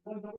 Jigar,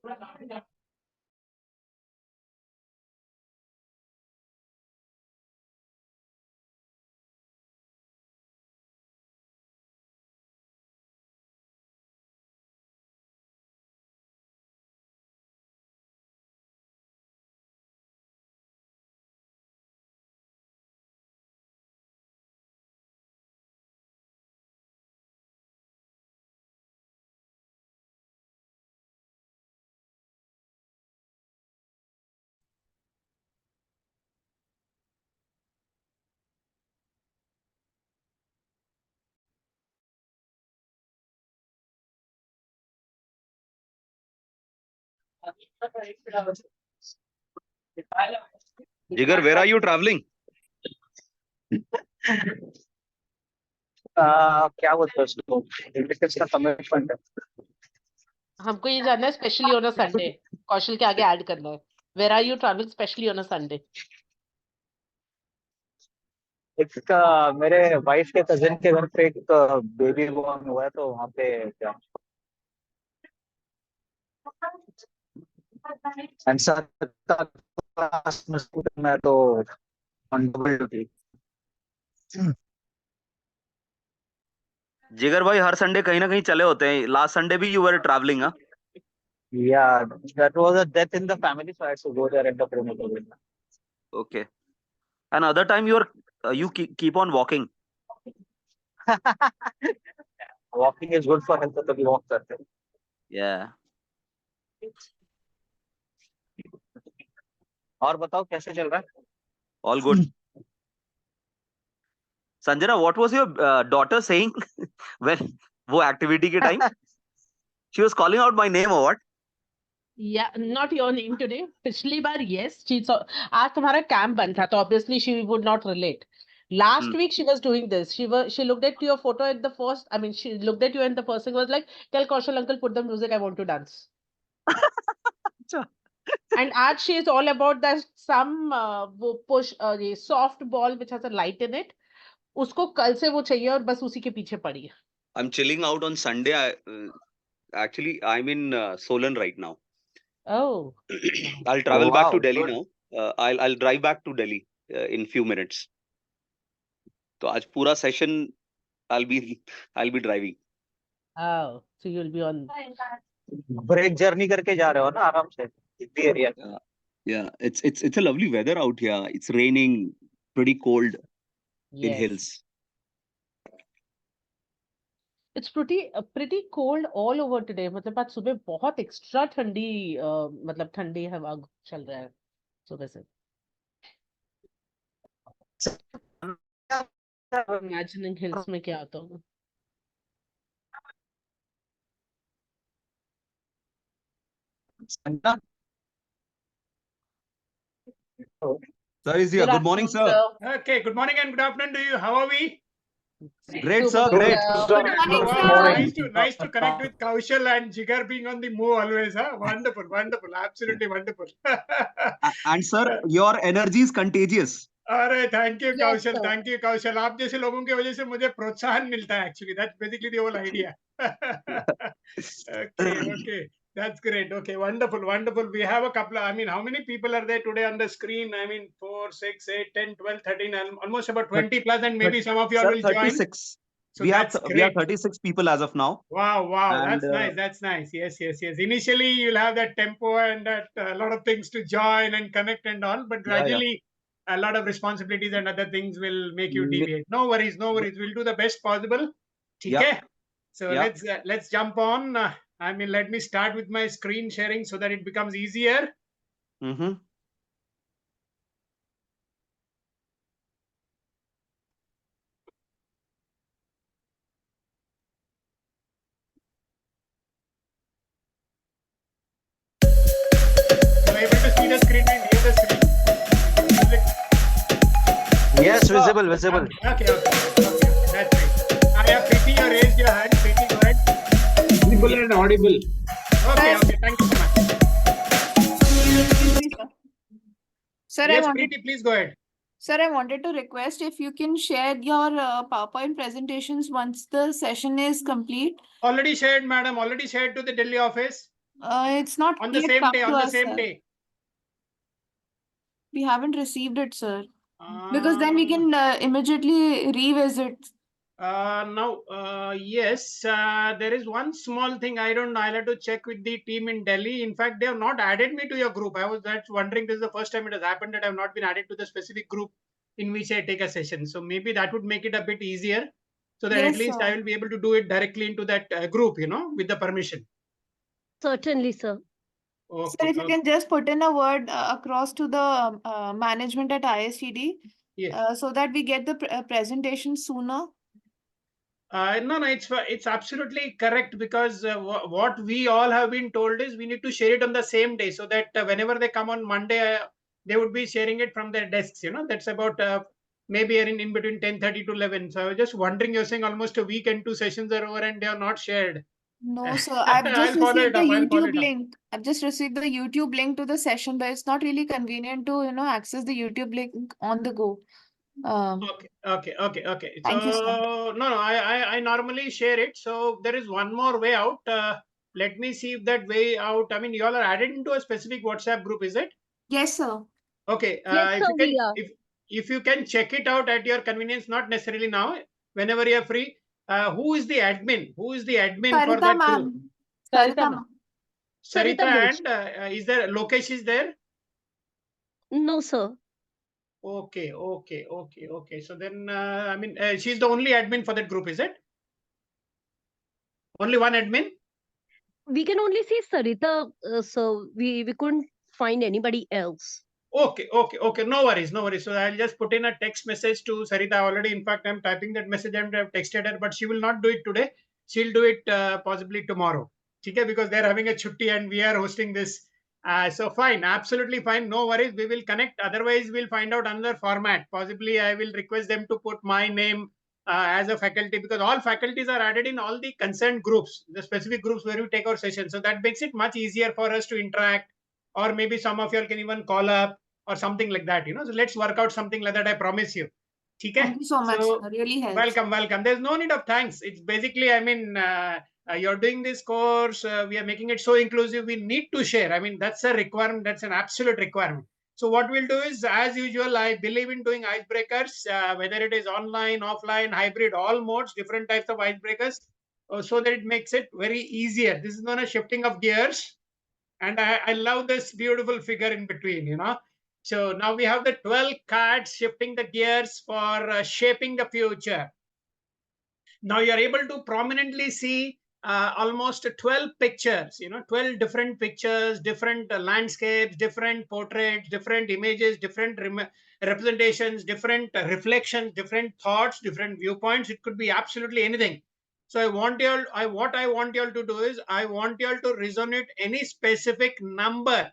where are you traveling? क्या बोलते हैं उसको, रिलेटिव्स का कमिटमेंट है। हमको ये जानना है specially on a Sunday. Kaushal के आगे ऐड करना है, where are you travelling specially on a Sunday? एक मेरे वाइफ के कजिन के घर पे एक बेबी बॉर्न हुआ है, तो वहाँ पे क्या क्लास में स्कूल में तो ऑन डबल ड्यूटी। जिगर भाई हर संडे कहीं ना कहीं चले होते हैं। लास्ट संडे भी यू वर ट्रैवलिंग, हाँ? Yeah, that was a death in the family, so I had to go there and the Okay. And other time you keep on walking. Walking is good for health, तो तभी walk करते हैं। Yeah. और बताओ कैसे चल रहा है? All good. Sanjana, what was your daughter saying when वो activity के time? She was calling out my name or what? Yeah, not your name today. पिछली बार yes, she saw, आज तुम्हारा कैंप बंद था तो obviously she would not relate. Last week she was doing this. She looked at your photo at the first. I mean, she looked at you and the first thing was like, "Tell Kaushal uncle put the music. I want to dance." And आज she is all about that some वो push ये soft ball which has a light in it. उसको कल से वो चाहिए और बस उसी के पीछे पड़ी है. I'm chilling out on Sunday. Actually, I'm in Solan right now. Oh. I'll travel back to Wow, Delhi good. now. I'll drive back to Delhi in few minutes. तो आज पूरा session I'll be driving. Oh, so you'll be on. Break journey करके जा रहे हो ना आराम से इतनी area. Yeah, it's a lovely weather out here. It's raining, pretty cold in Yes. hills. It's pretty cold all over today. मतलब आज सुबह बहुत एक्स्ट्रा ठंडी मतलब ठंडी हवा चल रहा है सुबह से. Imagining hills में क्या होता होगा. Sir is here. Good morning, sir. Okay, good morning and good afternoon to you. How are we? Great, Super sir. good, Great. sir. Nice to connect with Kaushal and Jigar being on the move always. Huh? Wonderful, absolutely wonderful. And sir, your energy is contagious. अरे thank you Yes, Kaushal, sir. Thank you Kaushal. आप जैसे लोगों की वजह से मुझे प्रोत्साहन मिलता है actually. That's basically the whole idea. Okay, that's great. Okay, wonderful. We have a couple I mean, how many people are there today on the screen? I mean, 4, 6, 8, 10, 12, 13, almost about 20 plus, and maybe some of you all will join. 36. So we that's have 36 people as of now. Wow, And, that's nice. Yes. Initially, you'll have that tempo and that a lot of things to join and connect and all, but gradually, a lot of responsibilities and other things will make you deviate. No worries. We'll do the best possible. Okay. So let's jump on. I mean, let me start with my screen sharing so that it becomes easier. Mm-hmm. Am I able to see the screen and hear the screen? Yes, visible. Okay. That's great. I have Preeti, you raised your hand. Preeti, go ahead. Visible and audible. Okay. Thank you so much. Sir, Yes, Preeti, please go ahead. Sir, I wanted to request if you can share your PowerPoint presentations once the session is complete. Already shared, madam. Already shared to the Delhi office. It's not On the yet same come day, to on the us, same sir. day. We haven't received it, sir. Because then we can immediately revisit. Now, yes, there is one small thing. I don't know. I'll have to check with the team in Delhi. In fact, they have not added me to your group. I was that's wondering. This is the first time it has happened that I have not been added to the specific group in which I take a session. So maybe that would make it a bit easier, so that at Yes, least sir. I will be able to do it directly into that group, with the permission. Certainly, sir. Sir, Okay. if you can just put in a word across to the management at ISTD, Yes. so that we get the presentation sooner. No, it's absolutely correct, because what we all have been told is we need to share it on the same day, so that whenever they come on Monday, they would be sharing it from their desks. That's about maybe in between 10:30 to 11. So I was just wondering, you're saying almost a week and 2 sessions are over and they are not shared. No, sir. I've just I'll follow received it the up. I'll follow YouTube it up. link. I've just received the YouTube link to the session, but it's not really convenient to, access the YouTube link on the go. Okay. Thank you, sir. So no, I normally share it. So there is one more way out. Let me see if that way out. I mean, you all are added into a specific WhatsApp group, is it? Yes, sir. Okay. Yes, If sir, you we can, are. if you can check it out at your convenience, not necessarily now, whenever you are free. Who is the admin? Who is the admin for Sarita that group? ma'am. Sarita Sarita ma'am. ma'am. Sarita, Bhoj. and is there Lokesh is there? No, sir. Okay. So then, I mean, she's the only admin for that group, is it? Only one admin? We can only see Sarita, so we couldn't find anybody else. Okay. No worries. So I'll just put in a text message to Sarita already. In fact, I'm typing that message and I've texted her, but she will not do it today. She'll do it possibly tomorrow. Okay, because they're having a chutti and we are hosting this. So fine, absolutely fine. No worries. We will connect. Otherwise, we'll find out another format. Possibly, I will request them to put my name as a faculty, because all faculties are added in all the concerned groups, the specific groups where we take our session. So that makes it much easier for us to interact, or maybe some of you all can even call up or something like that. So let's work out something like that. I promise you. Okay? Thank you so much. So Sir. Really helps. welcome. There's no need of thanks. It's basically, I mean, you're doing this course. We are making it so inclusive. We need to share. I mean, that's a requirement. That's an absolute requirement. So what we'll do is, as usual, I believe in doing icebreakers, whether it is online, offline, hybrid, all modes, different types of icebreakers, so that it makes it very easier. This is not a shifting of gears. And I love this beautiful figure in between. So now we have the 12 cards shifting the gears for shaping the future. Now you're able to prominently see almost 12 pictures, 12 different pictures, different landscapes, different portraits, different images, different representations, different reflections, different thoughts, different viewpoints. It could be absolutely anything. So what I want you all to do is, I want you all to resonate any specific number,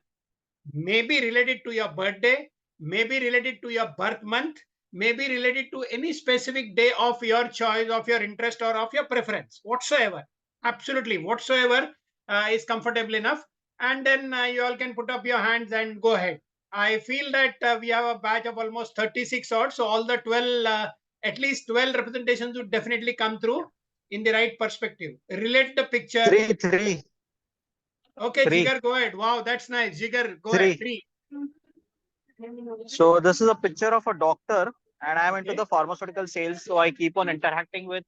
maybe related to your birthday, maybe related to your birth month, maybe related to any specific day of your choice, of your interest, or of your preference, whatsoever. Absolutely, whatsoever is comfortable enough. And then you all can put up your hands and go ahead. I feel that we have a batch of almost 36 odd, so all the 12, at least 12 representations would definitely come through in the right perspective. Relate the picture. Three. Okay, Three. Jigar, go ahead. Wow, that's nice. Jigar, go ahead. Three. So this is a picture of a doctor, and I'm into Okay. the pharmaceutical sales. So I keep on interacting with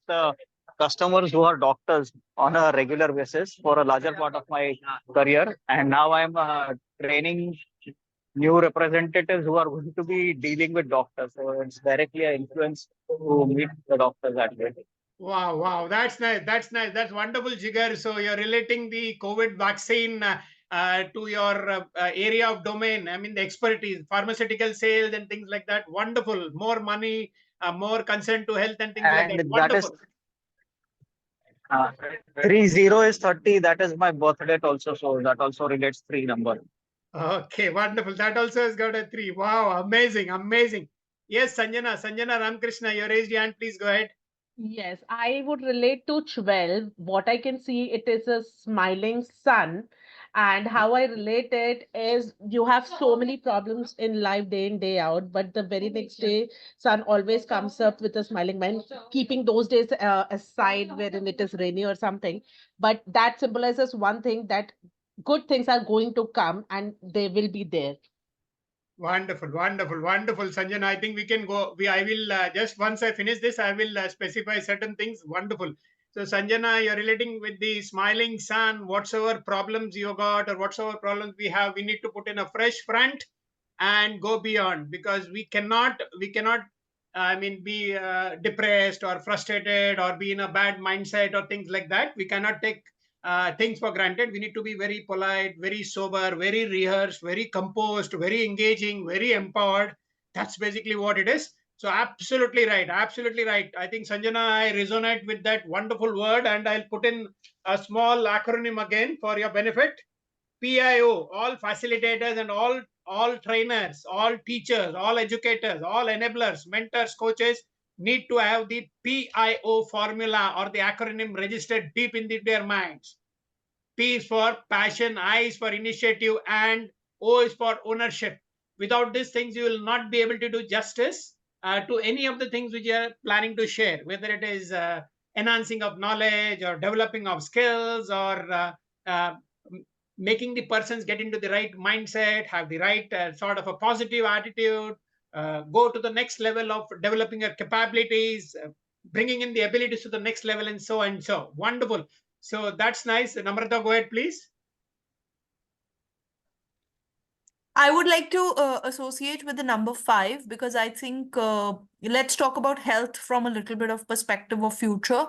customers who are doctors on a regular basis for a larger part of my career. And now I'm training new representatives who are going to be dealing with doctors. So it's directly an influence to meet the doctors that way. Wow. That's nice. That's wonderful, Jigar. So you're relating the COVID vaccine to your area of domain. I mean, the expertise, pharmaceutical sales and things like that. Wonderful. More money, more concern to health and things like that. And that is Wonderful. 30 is 30. That is my birth date also. So that also relates three number. Okay, wonderful. That also has got a 3. Wow, amazing. Yes, Sanjana Ramkrishna, you raised your hand. Please go ahead. Yes, I would relate to 12. What I can see, it is a smiling sun. And how I relate it is you have so many problems in life day in, day out, but the very next day, sun always comes up with a smiling mind, keeping those days aside wherein it is rainy or something. But that symbolizes one thing, that good things are going to come and they will be there. Wonderful, wonderful, wonderful, Sanjana. I think we can go. I will just once I finish this, I will specify certain things. Wonderful. So, Sanjana, you're relating with the smiling sun. Whatsoever problems you got or whatsoever problems we have, we need to put in a fresh front and go beyond, because we cannot, I mean, be depressed or frustrated or be in a bad mindset or things like that. We cannot take things for granted. We need to be very polite, very sober, very rehearsed, very composed, very engaging, very empowered. That's basically what it is. So absolutely right. Absolutely right. I think, Sanjana, I resonate with that wonderful word, and I'll put in a small acronym again for your benefit. PIO, all facilitators and all trainers, all teachers, all educators, all enablers, mentors, coaches need to have the PIO formula or the acronym registered deep in their minds. P is for passion, I is for initiative, and O is for ownership. Without these things, you will not be able to do justice to any of the things which you are planning to share, whether it is enhancing of knowledge or developing of skills or uh, making the persons get into the right mindset, have the right sort of a positive attitude, go to the next level of developing your capabilities, bringing in the abilities to the next level, and so and so. Wonderful. So that's nice. Namrata, go ahead, please. I would like to associate with the number 5, because I think let's talk about health from a little bit of perspective of future.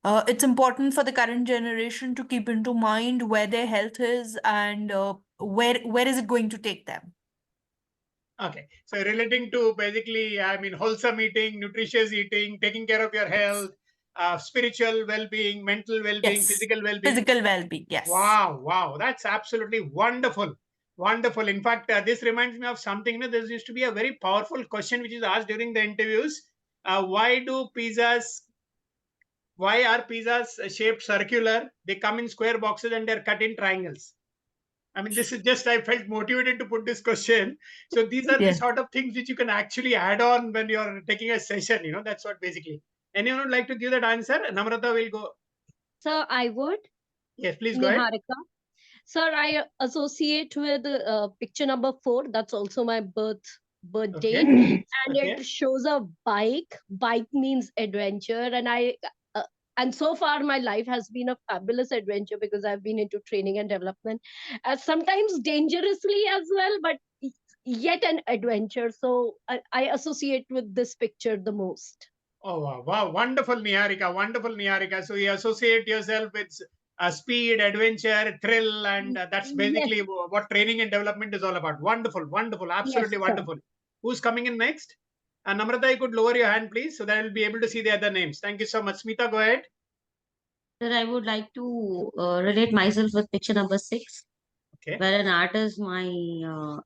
It's important for the current generation to keep into mind where their health is and where is it going to take them. Okay, so relating to basically, I mean, wholesome eating, nutritious eating, taking care of your health, spiritual well-being, mental well-being, Yes. physical well-being. Physical well-being, yes. Wow, wow, that's absolutely wonderful. Wonderful. In fact, this reminds me of something. You know, there used to be a very powerful question which is asked during the interviews. Why are pizzas shaped circular? They come in square boxes and they're cut in triangles. I mean, this is just, I felt motivated to put this question. So these are the sort of things which you can actually add on when you're taking a session, you know, that's what basically. Anyone would like to give that answer? Namrata will go. Sir, I would. Yes, please go ahead. Niharika. Sir, I associate with picture number 4. That's also my birth date, and Okay. it shows a bike. Bike means adventure, and and so far my life has been a fabulous adventure because I've been into training and development, sometimes dangerously as well, but yet an adventure. So I associate with this picture the most. Oh, wow, wow. Wonderful, Niharika. Wonderful, Niharika. So you associate yourself with speed, adventure, thrill, and that's basically Yes. what training and development is all about. Wonderful, wonderful, absolutely Yes, sir. wonderful. Who's coming in next? Namrata, you could lower your hand, please, so that I'll be able to see the other names. Thank you so much. Smita, go ahead. Sir, I would like to relate myself with picture number 6, Okay. where an art is my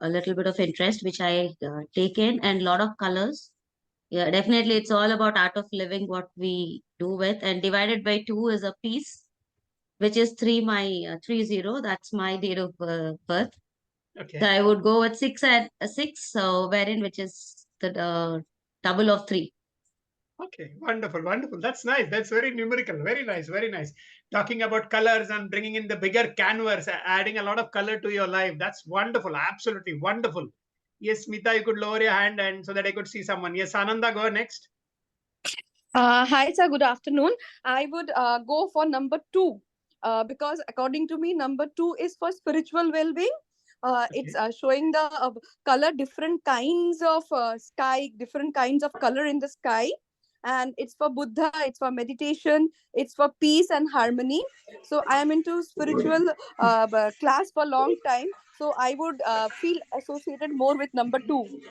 a little bit of interest, which I take in, and lot of colors. Yeah, definitely, it's all about art of living, what we do with, and divided by 2 is a piece, which is 3, my 30. That's my date of birth. Okay. So I would go with 6 and 6, so wherein which is the double of 3. Okay, wonderful, wonderful. That's nice. That's very numerical. Very nice, very nice. Talking about colors and bringing in the bigger canvas, adding a lot of color to your life. That's wonderful. Absolutely wonderful. Yes, Smita, you could lower your hand and so that I could see someone. Yes, Ananda, go next. Hi, sir. Good afternoon. I would go for number 2 because according to me, number 2 is for spiritual well-being. It's showing the color, different kinds of sky, different kinds of color in the sky. And it's for Buddha, it's for meditation, it's for peace and harmony. So I am into spiritual class for a long time. So I would feel associated more with number 2.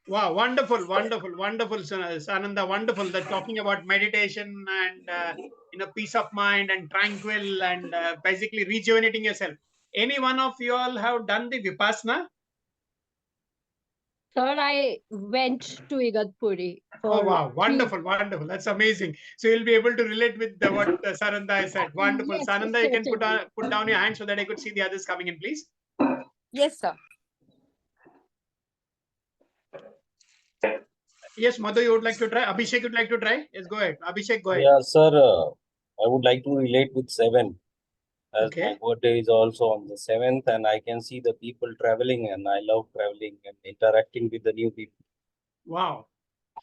Wow, wonderful, wonderful, wonderful, Sananda, wonderful. That talking about meditation and peace of mind and tranquil and basically rejuvenating yourself. Any one of you all have done the Vipassana? Sir, I went to Igatpuri Oh, for wow. Wonderful. Wonderful. That's amazing. So you'll be able to relate with what Sananda said. Wonderful. Yes, Sananda, you can certainly. put down your hand so that I could see the others coming in, please. Yes, sir. Yes, Madhu, you would like to try? Abhishek would like to try? Yes, go ahead. Abhishek, go ahead. Yeah, sir. I would like to relate with 7. as Okay. my birthday is also on the 7th, and I can see the people traveling, and I love traveling and interacting with the new people. Wow.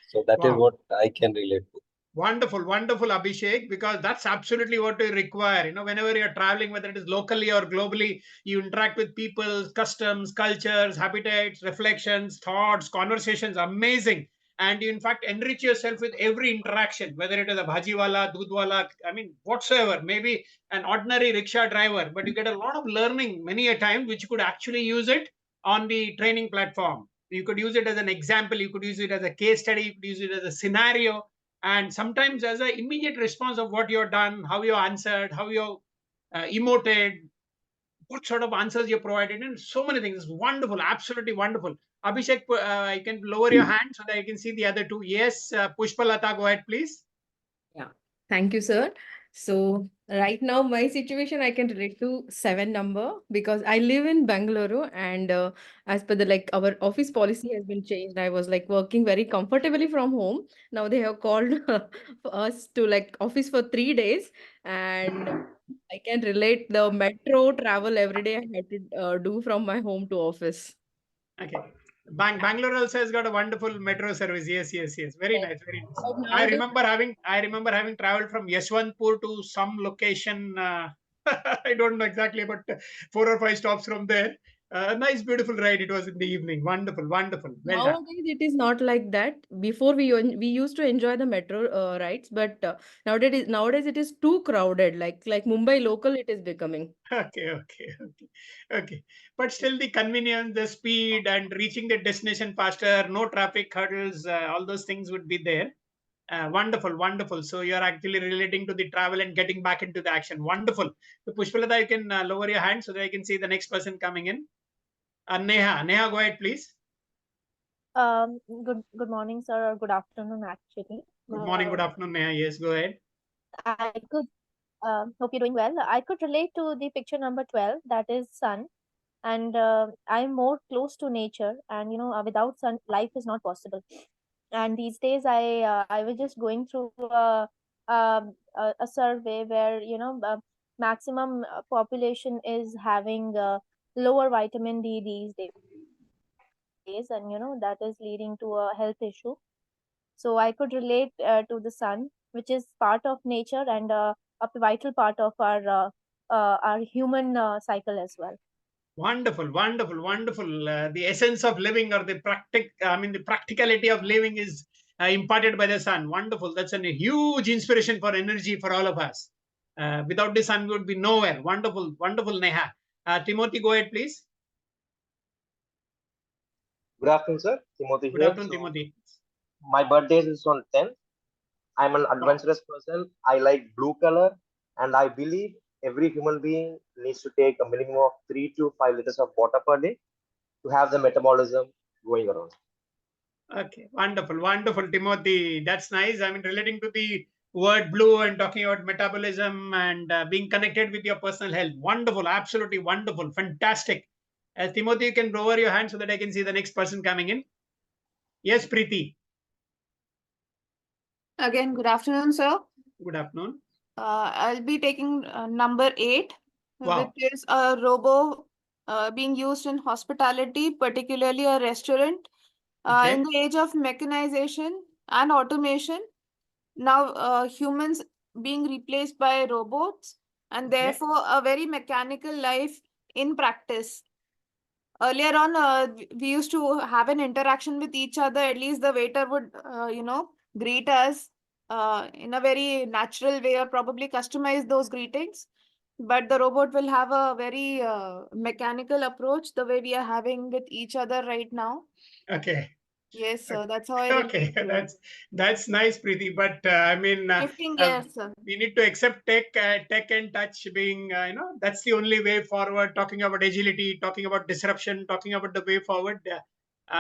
So that is Wow. what I can relate to. Wonderful, wonderful, Abhishek, because that's absolutely what we require. You know, whenever you're traveling, whether it is locally or globally, you interact with people, customs, cultures, habitats, reflections, thoughts, conversations. Amazing. And you, in fact, enrich yourself with every interaction, whether it is a bhajiwala, dudwala, I mean, whatsoever, maybe an ordinary rickshaw driver, but you get a lot of learning many a time, which you could actually use it on the training platform. You could use it as an example, you could use it as a case study, you could use it as a scenario, and sometimes as an immediate response of what you've done, how you answered, how you emoted, what sort of answers you provided, and so many things. It's wonderful, absolutely wonderful. Abhishek, I can lower your hand so that I can see the other two. Yes, Pushpalata, go ahead, please. Yeah, thank you, sir. So right now, my situation I can relate to 7 number because I live in Bangalore, and as per the like our office policy has been changed. I was like working very comfortably from home. Now they have called for us to like office for 3 days, and I can relate the metro travel every day I had to do from my home to office. Okay. Bangalore also has got a wonderful metro service. Yes, yes, yes. Very Yes. nice, very nice. But I nowadays, remember having traveled from Yeshwantpur to some location. I don't know exactly, but 4 or 5 stops from there. A nice, beautiful ride. It was in the evening. Wonderful, wonderful. Well done. nowadays it is not like that. Before we used to enjoy the metro rides, but nowadays it is too crowded. Like Mumbai local, it is becoming. Okay, okay, okay, okay. But still, the convenience, the speed, and reaching the destination faster, no traffic hurdles, all those things would be there. Wonderful, wonderful. So you're actually relating to the travel and getting back into the action. Wonderful. So Pushpalata, you can lower your hand so that I can see the next person coming in. Neha, go ahead, please. Good morning, sir, or good afternoon, actually. Good morning, good afternoon, Neha. Yes, go ahead. I could hope you're doing well. I could relate to the picture number 12, that is sun, and I'm more close to nature, and without sun, life is not possible. And these days, I was just going through a survey where maximum population is having lower vitamin D these days, and that is leading to a health issue. So I could relate to the sun, which is part of nature and a vital part of our human cycle as well. Wonderful, wonderful, wonderful. The essence of living, or the the practicality of living is imparted by the sun. Wonderful. That's a huge inspiration for energy for all of us. Without the sun, we would be nowhere. Wonderful, wonderful, Neha. Timothy, go ahead, please. Good afternoon, sir. Timothy Good here. afternoon, Timothy. My birthday is on 10th. I'm an adventurous person. I like blue color, and I believe every human being needs to take a minimum of 3 to 5 liters of water per day to have the metabolism going around. Okay, wonderful, wonderful, Timothy. That's nice. I mean, relating to the word blue and talking about metabolism and being connected with your personal health. Wonderful, absolutely wonderful, fantastic. Timothy, you can lower your hand so that I can see the next person coming in. Yes, Preeti. Again, good afternoon, sir. Good afternoon. I'll be taking number 8, Wow. which is a robo being used in hospitality, particularly a restaurant. Okay. In the age of mechanization and automation, now humans being replaced by robots, and Okay. therefore a very mechanical life in practice. Earlier on, we used to have an interaction with each other. At least the waiter would, greet us in a very natural way, or probably customize those greetings. But the robot will have a very mechanical approach, the way we are having with each other right now. Okay. Yes, sir. That's how I Okay, relate to it. that's nice, Preeti. But I mean, Shifting gears, sir. we need to accept tech and touch being, that's the only way forward. Talking about agility, talking about disruption, talking about the way forward.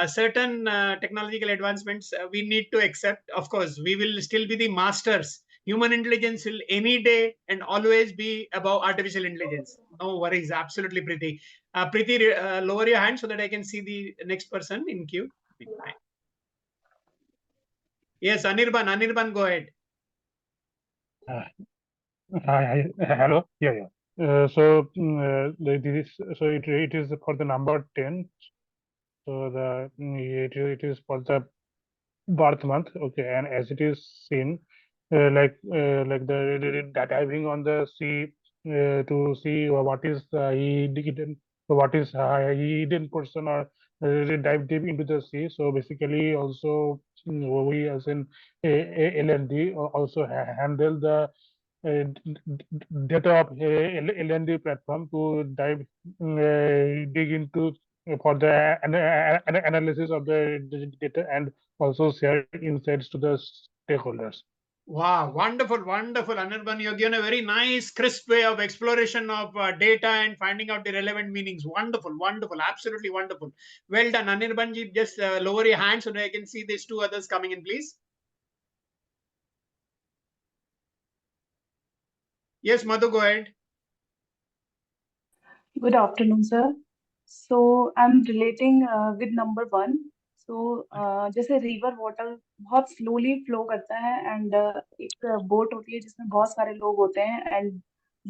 Certain technological advancements we need to accept. Of course, we will still be the masters. Human intelligence will any day and always be above artificial intelligence. No worries, absolutely, Preeti. Preeti, lower your hand so that I can see the next person in queue. Yes, Anirban, go ahead. Hello. Yeah. It is for the number 10. So it is for the birth month. Okay, and as it is seen, like the diving on the sea to see what is hidden, what is hidden person, or dive deep into the sea. So basically, also we as in LND also handle the data of LND platform to dig into for the analysis of the data and also share insights to the stakeholders. Wow, wonderful, wonderful, Anirban. You've given a very nice, crisp way of exploration of data and finding out the relevant meanings. Wonderful, wonderful, absolutely wonderful. Well done, Anirbanji. Just lower your hand so that I can see these two others coming in, please. Yes, Madhu, go ahead. Good afternoon, sir. So I'm relating with number 1. So जैसे river water बहुत slowly flow करता है and एक boat होती है जिसमें बहुत सारे लोग होते हैं एंड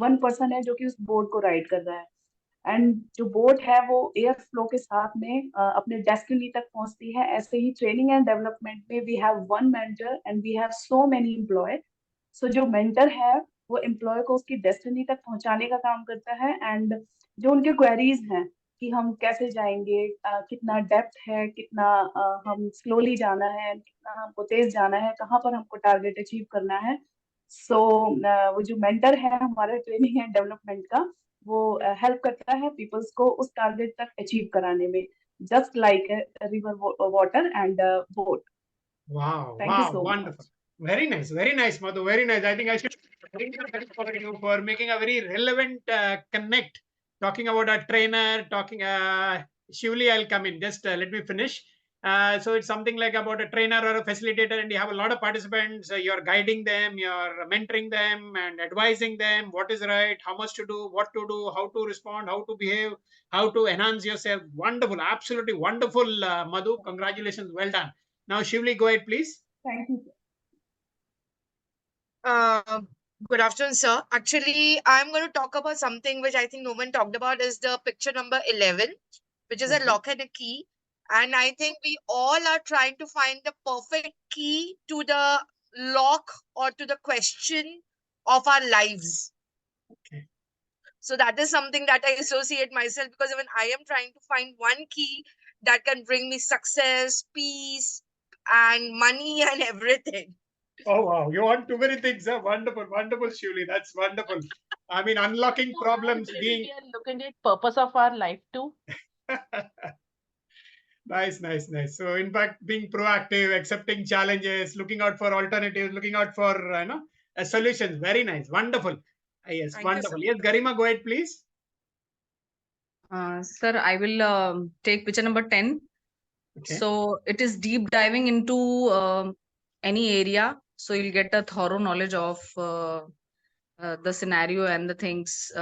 वन पर्सन है जो कि उस बोट को राइड कर रहा है एंड जो बोट है वो एयर फ्लो के साथ में अपने डेस्टिनी तक पहुंचती है। ऐसे ही ट्रेनिंग एंड डेवलपमेंट में we have one mentor and we have so many employ. So जो मेंटर है वो एम्प्लॉय को उसकी डेस्टिनी तक पहुंचाने का काम करता है एंड जो उनके क्वेरीज हैं कि हम कैसे जाएंगे, कितना डेप्थ है, कितना हम स्लोली जाना है, कितना हमको तेज जाना है, कहाँ पर हमको टारगेट अचीव करना है। सो वो जो मेंटर है हमारे ट्रेनिंग एंड डेवलपमेंट का वो हेल्प करता है पीपल्स को उस टारगेट तक अचीव कराने में, just like river water and boat. Wow, Thank you wow, so wonderful. much. Very nice, Madhu, very nice. I think I should for you for making a very relevant connect. Talking about a trainer, talking, Shivli, I'll come in. Just let me finish. So it's something like about a trainer or a facilitator, and you have a lot of participants. You're guiding them, you're mentoring them, and advising them what is right, how much to do, what to do, how to respond, how to behave, how to enhance yourself. Wonderful, absolutely wonderful, Madhu. Congratulations, well done. Now, Shivli, go ahead, please. Thank you. Good afternoon, sir. Actually, I'm going to talk about something which I think no one talked about is the picture number 11, which is a lock and a key. And I think we all are trying to find the perfect key to the lock or to the question of our lives. Okay. So that is something that I associate myself, because even I am trying to find one key that can bring me success, peace, and money and everything. Oh, wow. You want too many things. Huh? Wonderful, wonderful, Shivli. That's wonderful. I mean, unlocking problems being. We are looking at purpose of our life too. Nice, nice, nice. So, in fact, being proactive, accepting challenges, looking out for alternatives, looking out for solutions. Very nice. Wonderful. Yes, Thank you, wonderful. sir. Yes, Garima, go ahead, please. Sir, I will take picture number 10. Okay. So it is deep diving into any area. So you'll get a thorough knowledge of the scenario and the things,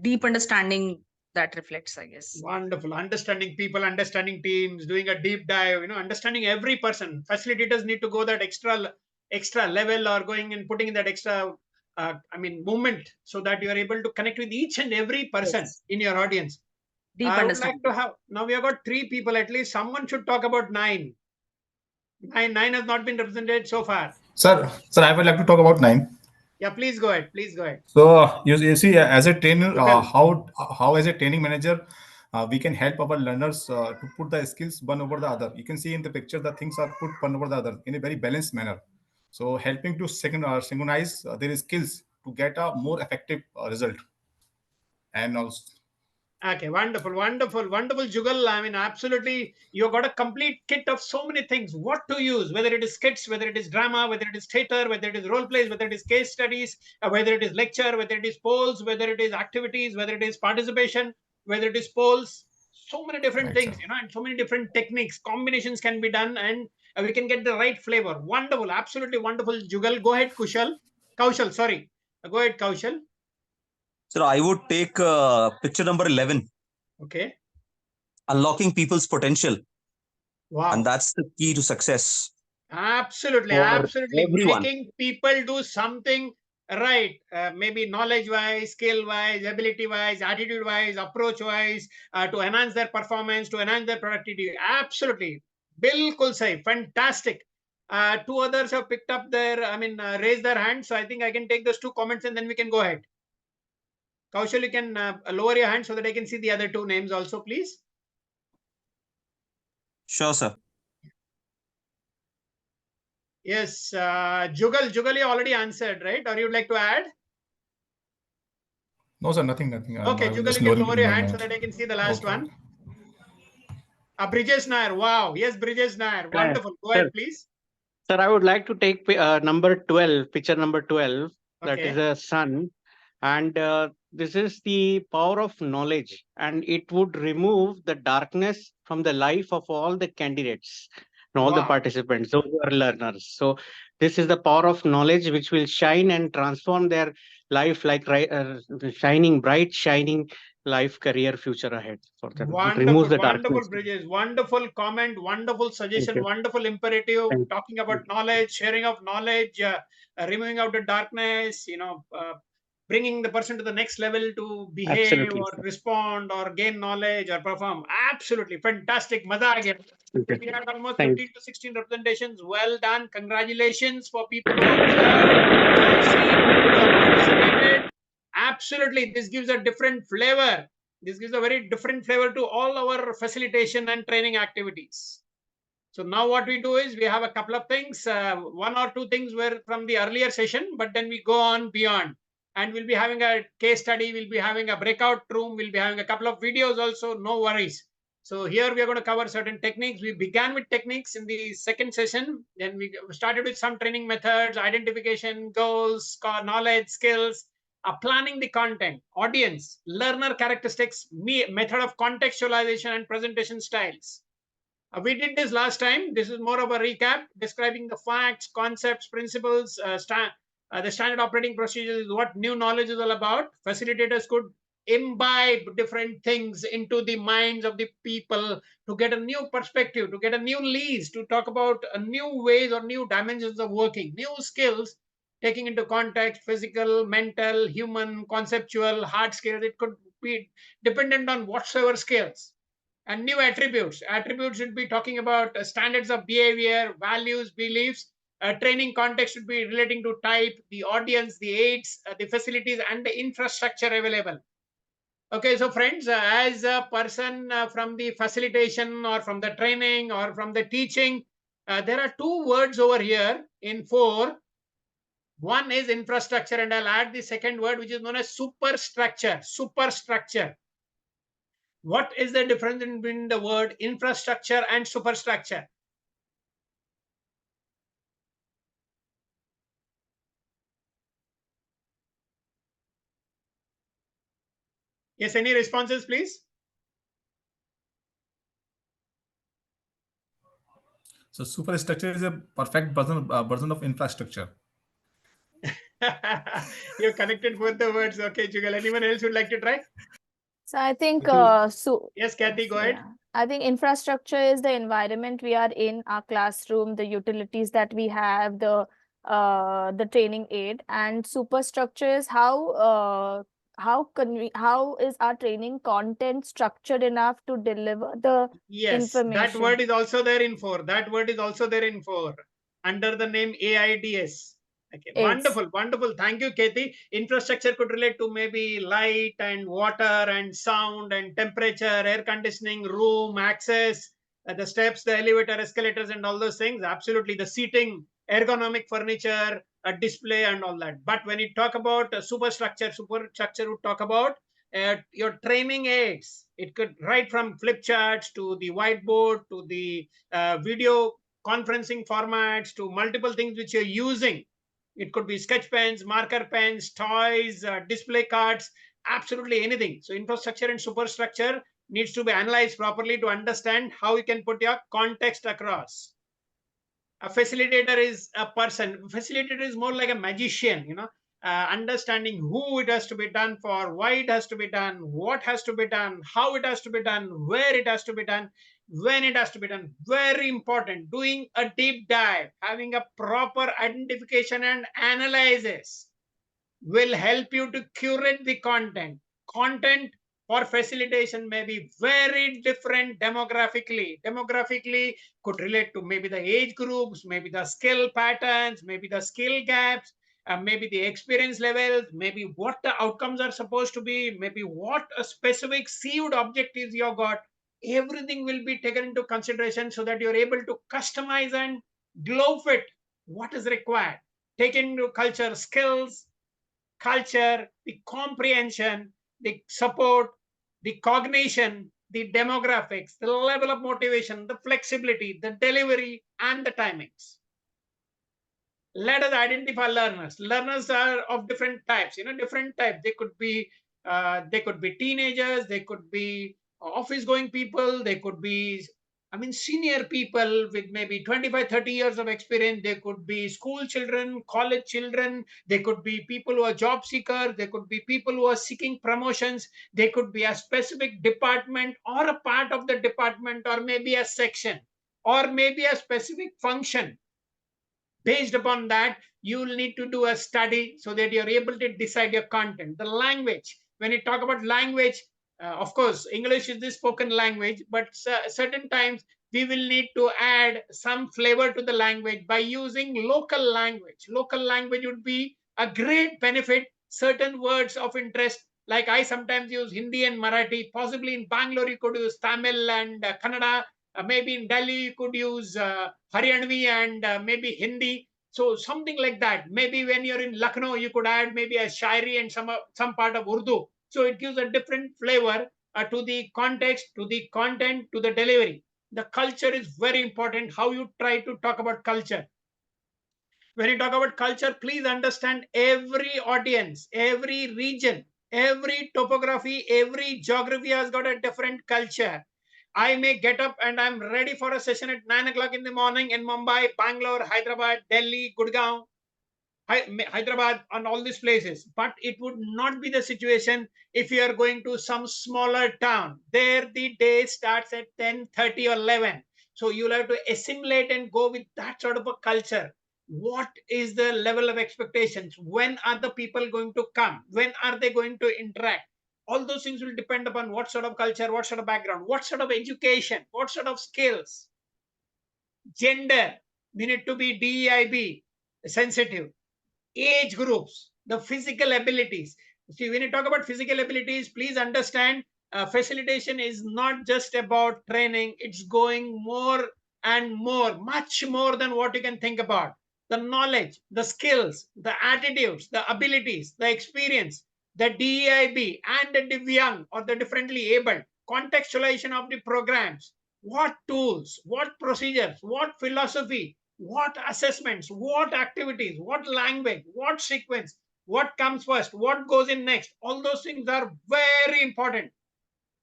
deep understanding that reflects, I guess. Wonderful. Understanding people, understanding teams, doing a deep dive, understanding every person. Facilitators need to go that extra level or going and putting in that extra, movement so that you are able to connect with each and every person in your audience. Deep I would understanding. like to have, now we have got 3 people, at least someone should talk about 9. Nine has not been represented so far. Sir, I would like to talk about 9. Yeah, please go ahead. Please go ahead. So you see, as a trainer, Google. how as a training manager, we can help our learners to put the skills one over the other. You can see in the picture the things are put one over the other in a very balanced manner. So helping to synchronize their skills to get a more effective result. And also. Okay, wonderful, wonderful, wonderful, Jugal. I mean, absolutely, you got a complete kit of so many things. What to use, whether it is skits, whether it is drama, whether it is theater, whether it is role plays, whether it is case studies, whether it is lecture, whether it is polls, whether it is activities, whether it is participation, whether it is polls. So many different things, and so many different techniques, combinations can be done, and we can get the right flavor. Wonderful, absolutely wonderful, Jugal. Go ahead, Kaushal, sorry. Go ahead, Kaushal. So I would take picture number 11. Okay. Unlocking people's potential. Wow. And that's the key to success. Absolutely, For absolutely. everyone. Making people do something Right, maybe knowledge wise, skill wise, ability wise, attitude wise, approach wise, to enhance their performance, to enhance their productivity. Absolutely. Bilkul sahi. Fantastic. Two others have picked up their, raised their hands. So I think I can take those two comments and then we can go ahead. Kaushal, you can lower your hand so that I can see the other two names also, please. Sure, sir. Yes, Jugal, you already answered, right? Or you'd like to add? No, sir, nothing. Okay, I was Jugal, just you can nodding lower in your my hand so mind. that I can see the last Okay. one. Brijesh Nair. Wow. Yes, Brijesh Nair. Wonderful. Go ahead, please. Sir, I would like to take number 12, picture number 12, that is Okay. a sun. And this is the power of knowledge, and it would remove the darkness from the life of all the candidates and all the Wow. participants, those who are learners. So this is the power of knowledge which will shine and transform their life like shining bright, shining life, career, future ahead for them. It removes Wonderful, the wonderful, darkness. Bridges. Wonderful comment, wonderful Thank suggestion, you. wonderful imperative, Thank talking about you. knowledge, sharing of knowledge, removing out the darkness, bringing the person to the next level to behave Absolutely, or sir. respond or gain knowledge or perform. Absolutely fantastic. Maza aa gaya. Okay. We had almost Thank 15 to 16 representations. Well done. Congratulations for people who observed, people who have seen, people who have participated. Absolutely. This gives a different flavor. This gives a very different flavor to all our facilitation and training activities. So now what we do is we have a couple of things. One or two things were from the earlier session, but then we go on beyond. And we'll be having a case study. We'll be having a breakout room. We'll be having a couple of videos also. No worries. So here we are going to cover certain techniques. We began with techniques in the second session. Then we started with some training methods, identification, goals, knowledge, skills, planning the content, audience, learner characteristics, method of contextualization and presentation styles. We did this last time. This is more of a recap describing the facts, concepts, principles, the standard operating procedures, what new knowledge is all about. Facilitators could imbibe different things into the minds of the people to get a new perspective, to get a new lease, to talk about new ways or new dimensions of working, new skills, taking into context physical, mental, human, conceptual, hard skills. It could be dependent on whatsoever skills. And new attributes. Attributes should be talking about standards of behavior, values, beliefs. Training context should be relating to type, the audience, the aids, the facilities, and the infrastructure available. Okay, so friends, as a person from the facilitation or from the training or from the teaching, there are two words over here in 4. One is infrastructure, and I'll add the second word, which is known as superstructure. Superstructure. What is the difference between the word infrastructure and superstructure? Yes, any responses, please? So superstructure is a perfect version of infrastructure. You connected both the words. Okay, Jugal. Anyone else would like to try? So I think Yes, Kathy, go ahead. yeah, I think infrastructure is the environment we are in, our classroom, the utilities that we have, the training aid, and superstructure is how is our training content structured enough to deliver the Yes, that information. word is also there in 4. That word is also there in 4 under the name AIDS. Okay, Aids. wonderful, wonderful. Thank you, Kathy. Infrastructure could relate to maybe light and water and sound and temperature, air conditioning, room, access, the steps, the elevator, escalators, and all those things. Absolutely. The seating, ergonomic furniture, a display, and all that. But when you talk about superstructure would talk about your training aids. It could right from flip charts to the whiteboard to the video conferencing formats to multiple things which you're using. It could be sketch pens, marker pens, toys, display cards, absolutely anything. So infrastructure and superstructure needs to be analyzed properly to understand how you can put your context across. A facilitator is a person. Facilitator is more like a magician, understanding who it has to be done for, why it has to be done, what has to be done, how it has to be done, where it has to be done, when it has to be done. Very important. Doing a deep dive, having a proper identification and analysis. will help you to curate the content. Content for facilitation may be very different demographically. Demographically could relate to maybe the age groups, maybe the skill patterns, maybe the skill gaps, maybe the experience levels, maybe what the outcomes are supposed to be, maybe what a specific seed objectives you got. Everything will be taken into consideration so that you're able to customize and glow fit what is required. Take into culture skills, culture, the comprehension, the support, the cognition, the demographics, the level of motivation, the flexibility, the delivery, and the timings. Let us identify learners. Learners are of different types, different types. They could be teenagers, they could be office going people, they could be senior people with maybe 25, 30 years of experience. They could be school children, college children. They could be people who are job seekers. They could be people who are seeking promotions. They could be a specific department or a part of the department, or maybe a section, or maybe a specific function. Based upon that, you will need to do a study so that you're able to decide your content. The language, when you talk about language, of course, English is the spoken language, but certain times we will need to add some flavor to the language by using local language. Local language would be a great benefit. Certain words of interest, like I sometimes use Hindi and Marathi. Possibly in Bangalore, you could use Tamil and Kannada. Maybe in Delhi, you could use Haryanvi and maybe Hindi. So something like that. Maybe when you're in Lucknow, you could add maybe a Shairi and some part of Urdu. So it gives a different flavor to the context, to the content, to the delivery. The culture is very important. How you try to talk about culture. When you talk about culture, please understand every audience, every region, every topography, every geography has got a different culture. I may get up and I'm ready for a session at 9 o'clock in the morning in Mumbai, Bangalore, Hyderabad, Delhi, Gurgaon, Hyderabad, and all these places. But it would not be the situation if you are going to some smaller town. There the day starts at 10:30 or 11. So you'll have to assimilate and go with that sort of a culture. What is the level of expectations? When are the people going to come? When are they going to interact? All those things will depend upon what sort of culture, what sort of background, what sort of education, what sort of skills. Gender, we need to be DEIB sensitive. Age groups, the physical abilities. See, when you talk about physical abilities, please understand facilitation is not just about training. It's going more and more, much more than what you can think about. The knowledge, the skills, the attitudes, the abilities, the experience, the DEIB and the Divyang or the differently able, contextualization of the programs, what tools, what procedures, what philosophy, what assessments, what activities, what language, what sequence, what comes first, what goes in next. All those things are very important.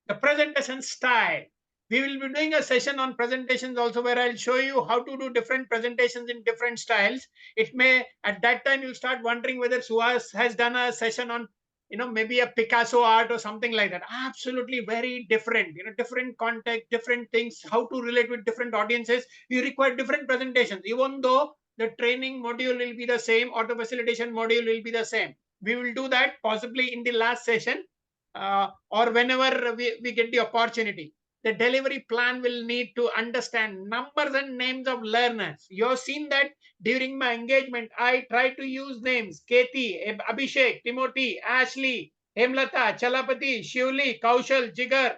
The presentation style. We will be doing a session on presentations also, where I'll show you how to do different presentations in different styles. It may, at that time, you start wondering whether Suhas has done a session on, maybe a Picasso art or something like that. Absolutely very different, different context, different things, how to relate with different audiences. You require different presentations, even though the training module will be the same or the facilitation module will be the same. We will do that possibly in the last session or whenever we get the opportunity. The delivery plan will need to understand numbers and names of learners. You've seen that during my engagement, I try to use names: Keti, Abhishek, Timothy, Ashley, Hemlata, Chalapati, Shivli, Kaushal, Jigar,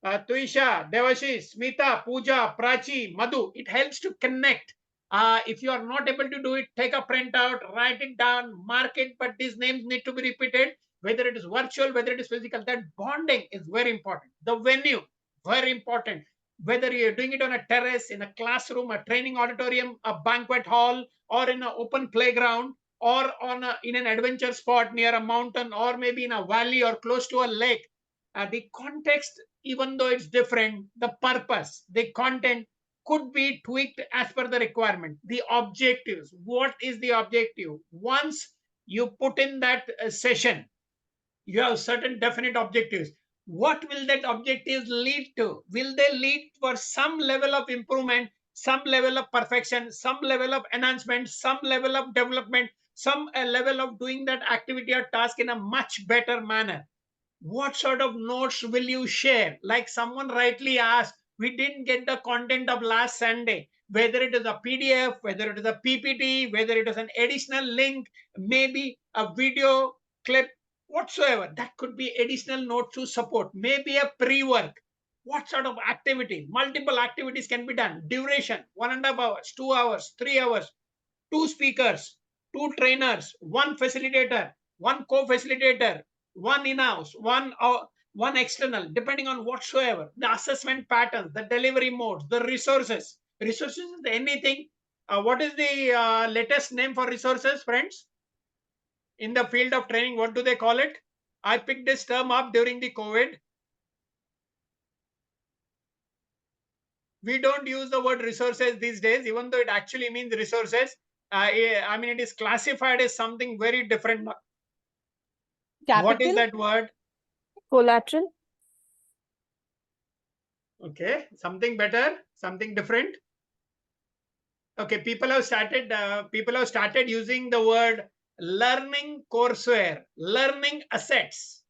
Tuisha, Devashish, Smita, Pooja, Prachi, Madhu. It helps to connect. If you are not able to do it, take a printout, write it down, mark it, but these names need to be repeated, whether it is virtual, whether it is physical. That bonding is very important. The venue, very important. Whether you're doing it on a terrace, in a classroom, a training auditorium, a banquet hall, or in an open playground, or in an adventure spot near a mountain, or maybe in a valley or close to a lake. The context, even though it's different, the purpose, the content could be tweaked as per the requirement. The objectives, what is the objective? Once you put in that session, you have certain definite objectives. What will that objectives lead to? Will they lead for some level of improvement, some level of perfection, some level of enhancement, some level of development, some level of doing that activity or task in a much better manner. What sort of notes will you share? Like someone rightly asked, we didn't get the content of last Sunday, whether it is a PDF, whether it is a PPT, whether it is an additional link, maybe a video clip, whatsoever. That could be additional notes to support, maybe a pre-work. What sort of activity? Multiple activities can be done. Duration, 1.5 hours, 2 hours, 3 hours, 2 speakers, 2 trainers, 1 facilitator, 1 co-facilitator, 1 in-house, one external, depending on whatsoever. The assessment patterns, the delivery modes, the resources. Resources is anything. What is the latest name for resources, friends? In the field of training, what do they call it? I picked this term up during the COVID. We don't use the word resources these days, even though it actually means resources. I mean, it is classified as something very different. Capital? What is that word? Collateral? Okay, something better, something different. Okay, people have started using the word learning courseware, learning assets.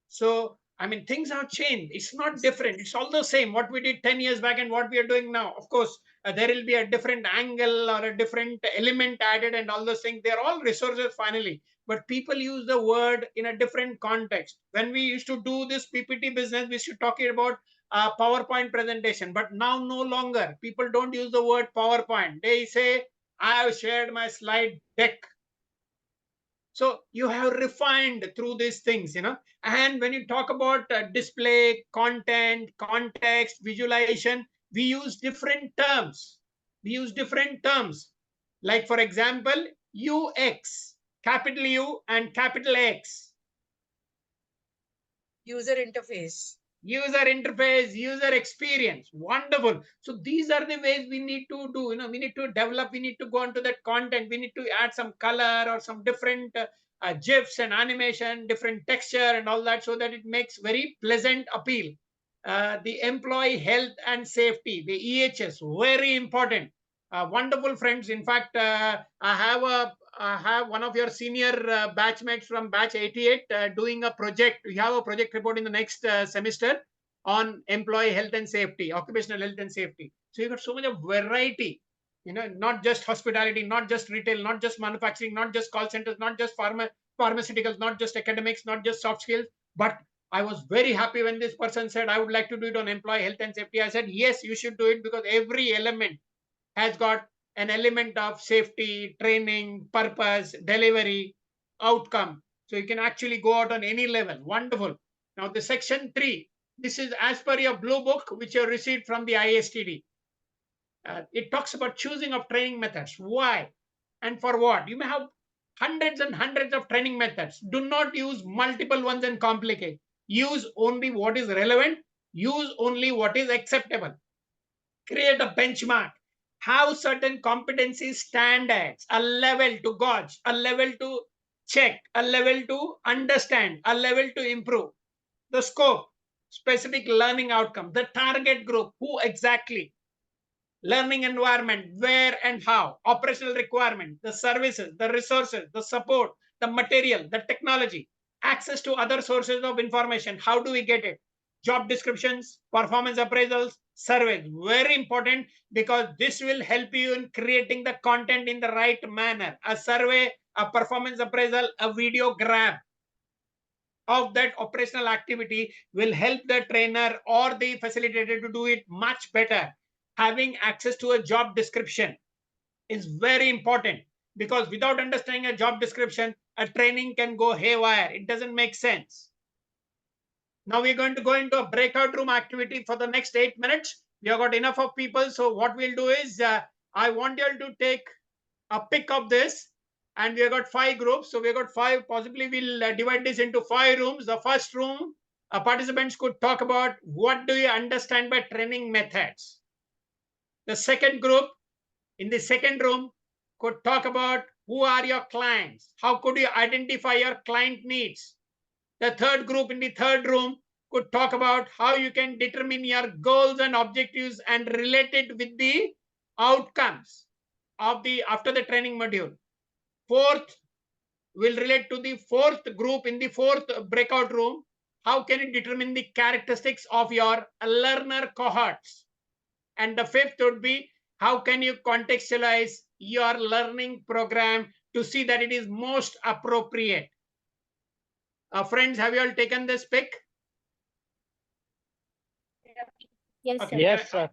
So, I mean, things have changed. It's not different. It's all the same. What we did 10 years back and what we are doing now. Of course, there will be a different angle or a different element added and all those things. They're all resources finally. But people use the word in a different context. When we used to do this PPT business, we used to talk about PowerPoint presentation. But now no longer. People don't use the word PowerPoint. They say, I have shared my slide deck. So you have refined through these things, and when you talk about display, content, context, visualization, we use different terms. Like, for example, UX, capital U and capital X. User interface. User experience. Wonderful. So these are the ways we need to do. We need to develop. We need to go into that content. We need to add some color or some different GIFs and animation, different texture and all that, so that it makes very pleasant appeal. The employee health and safety, the EHS, very important. Wonderful, friends. In fact, I have one of your senior batchmates from batch 88 doing a project. We have a project report in the next semester on employee health and safety, occupational health and safety. So you got so much of variety, not just hospitality, not just retail, not just manufacturing, not just call centers, not just pharmaceuticals, not just academics, not just soft skills. But I was very happy when this person said, I would like to do it on employee health and safety. I said, yes, you should do it, because every element has got an element of safety, training, purpose, delivery, outcome. So you can actually go out on any level. Wonderful. Now the section 3, this is as per your blue book, which you received from the ISTD. It talks about choosing of training methods. Why and for what? You may have hundreds and hundreds of training methods. Do not use multiple ones and complicate. Use only what is relevant. Use only what is acceptable. Create a benchmark. Have certain competency standards, a level to gauge, a level to check, a level to understand, a level to improve. The scope, specific learning outcome, the target group, who exactly, learning environment, where and how, operational requirement, the services, the resources, the support, the material, the technology, access to other sources of information. How do we get it? Job descriptions, performance appraisals, surveys. Very important, because this will help you in creating the content in the right manner. A survey, a performance appraisal, a video grab of that operational activity will help the trainer or the facilitator to do it much better. Having access to a job description is very important, because without understanding a job description, a training can go haywire. It doesn't make sense. Now we're going to go into a breakout room activity for the next 8 minutes. We have got enough of people. So what we'll do is, I want you all to take a pick of this, and we have got 5 groups. So we have got 5, possibly we'll divide this into 5 rooms. The first room, participants could talk about what do you understand by training methods. The second group, in the second room, could talk about who are your clients. How could you identify your client needs? The third group in the third room could talk about how you can determine your goals and objectives and relate it with the outcomes of the after the training module. Fourth will relate to the fourth group in the fourth breakout room. How can it determine the characteristics of your learner cohorts? And the fifth would be, how can you contextualize your learning program to see that it is most appropriate? Friends, have you all taken this pick? Yes, Okay. sir. Yes, sir.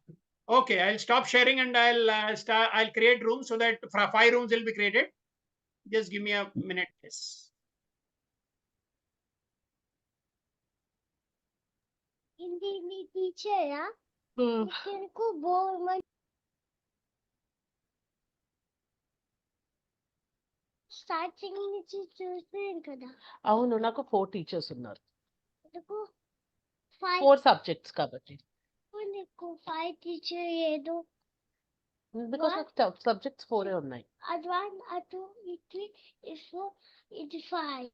Okay, I'll stop sharing and I'll create rooms so that 5 rooms will be created. Just give me a minute. Yes. Hindi teacher, yeah? Teacher ko starting నుంచి చూస్తున్నాను కదా అవును నాకు 4 teachers ఉన్నారు నాకు 5 4 subjects కాబట్టి నీకు 5 teacher ఏదో బికాస్ నాకు సబ్జెక్ట్స్ 4 ఉన్నాయి అది 1 అది 2 ఇది 3 ఇది 4 ఇది 5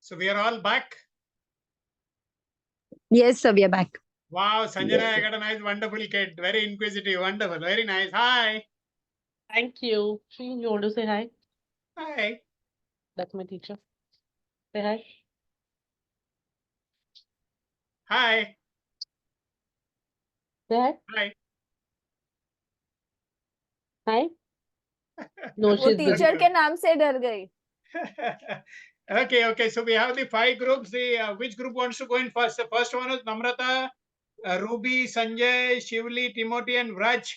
So we are all back. Yes, sir, we are back. Wow, Sanjana, I got a nice, wonderful kid. Very inquisitive, wonderful, very nice. Hi. Thank you. Shri, you want to say hi? Hi. That's my teacher. Say hi. Hi. Say hi. Hi. Hi. No, वो she's busy. Teacher के नाम से डर गई. Okay. So we have the 5 groups. Which group wants to go in first? The first one is Namrata, Ruby, Sanjay, Shivli, Timothy, and Vraj.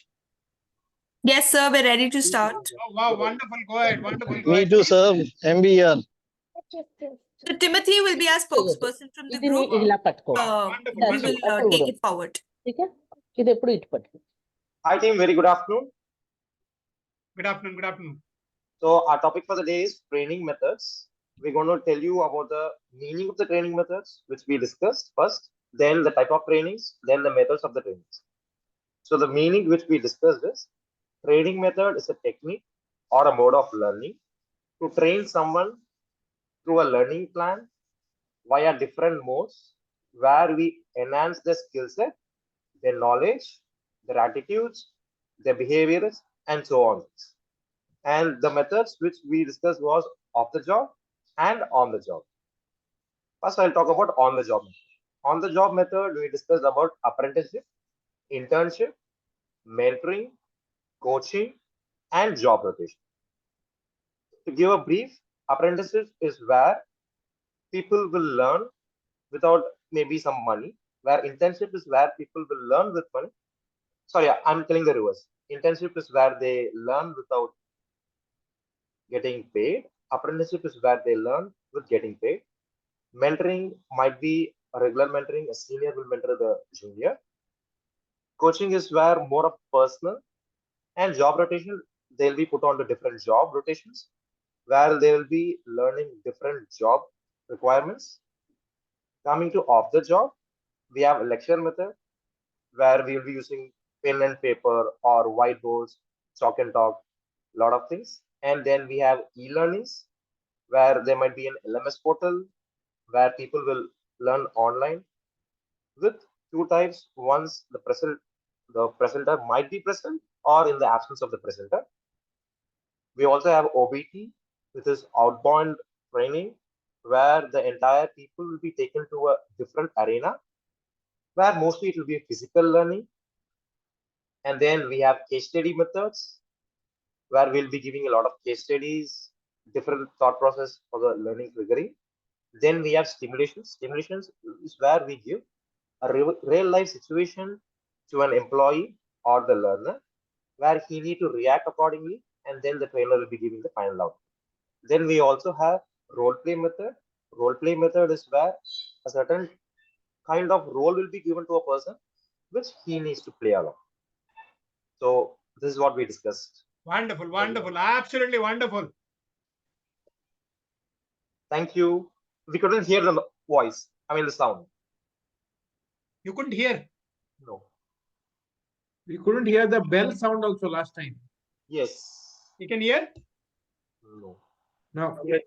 Yes, sir, we're ready to start. Oh, wow, wonderful. Go ahead. Wonderful. Go Me ahead. too, sir. MBR. So Timothy will be our spokesperson from the Idini group. ఇలా పట్టుకో. We will take it forward. ठीक है? ఇది ఎప్పుడు ఇటు పట్టుకో. Hi team, very good afternoon. Good afternoon. Good afternoon. So our topic for the day is training methods. We're going to tell you about the meaning of the training methods, which we discussed first, then the type of trainings, then the methods of the trainings. So the meaning which we discussed is training method is a technique or a mode of learning to train someone through a learning plan via different modes where we enhance their skill set, their knowledge, their attitudes, their behaviors, and so on. And the methods which we discussed was off the job and on the job. First, I'll talk about on the job method. On the job method, we discussed about apprenticeship, internship, mentoring, coaching, and job rotation. To give a brief, apprenticeship is where people will learn without maybe some money, where internship is where people will learn with money. Sorry, I'm telling the reverse. Internship is where they learn without getting paid. Apprenticeship is where they learn with getting paid. Mentoring might be a regular mentoring, a senior will mentor the junior. Coaching is where more of personal, and job rotation, they'll be put on to different job rotations where they will be learning different job requirements. Coming to off the job, we have a lecture method where we will be using pen and paper or whiteboards, chalk and talk, a lot of things. And then we have e-learnings where there might be an LMS portal where people will learn online with 2 types. Once the presenter might be present or in the absence of the presenter. We also have OBT, which is outbound training, where the entire people will be taken to a different arena, where mostly it will be physical learning. And then we have case study methods, where we'll be giving a lot of case studies, different thought process for the learning triggering. Then we have stimulations. Stimulations is where we give a real life situation to an employee or the learner, where he need to react accordingly, and then the trainer will be giving the final output. Then we also have role play method. Role play method is where a certain kind of role will be given to a person which he needs to play along. So this is what we discussed. Wonderful. Absolutely wonderful. Thank you. We couldn't hear the voice. I mean the sound. You couldn't hear? No. We couldn't hear the bell sound also last time. Yes. You can hear? No. No. It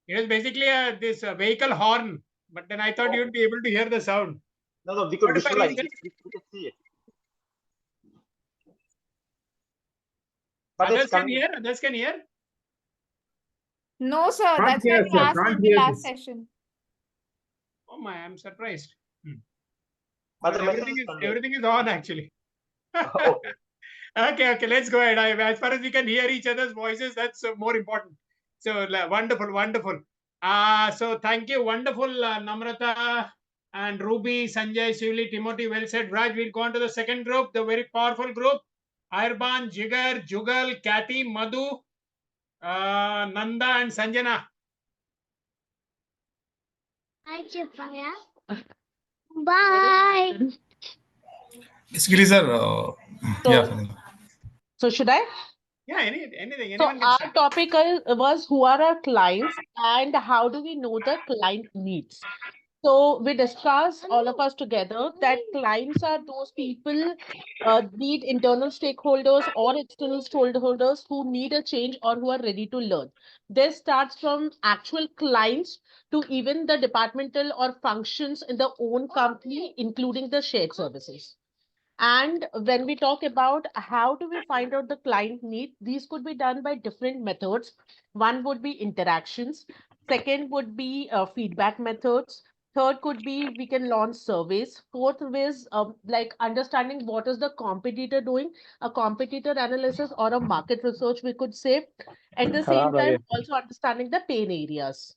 is basically this vehicle horn, but then I thought you'd be able to hear the sound. No, we could visualize it. We could see it. But Others can hear? Others can hear? No, sir. Can't That's hear, why we sir. asked Can't in the hear last this. session. Oh my, I'm surprised. But But the message everything is on actually. Okay. Okay, let's go ahead. As far as we can hear each other's voices, that's more important. So wonderful. So thank you, wonderful Namrata and Ruby, Sanjay, Shivli, Timothy. Well said, Raj. We'll go on to the second group, the very powerful group. Airban, Jigar, Jugal, Kathy, Madhu, Nanda, and Sanjana. Hi, Chipaya. Bye. Basically, sir. So should I? Yeah, anything. So Anyone can our start. topic was who are our clients and how do we know the client needs? So we discussed all of us together that clients are those people, be it internal stakeholders or external stakeholders who need a change or who are ready to learn. This starts from actual clients to even the departmental or functions in the own company, including the shared services. And when we talk about how do we find out the client need, these could be done by different methods. One would be interactions. Second would be feedback methods. Third could be we can launch surveys. Fourth is like understanding what is the competitor doing, a competitor analysis or a market research, we could say. At the same time, also understanding the pain areas.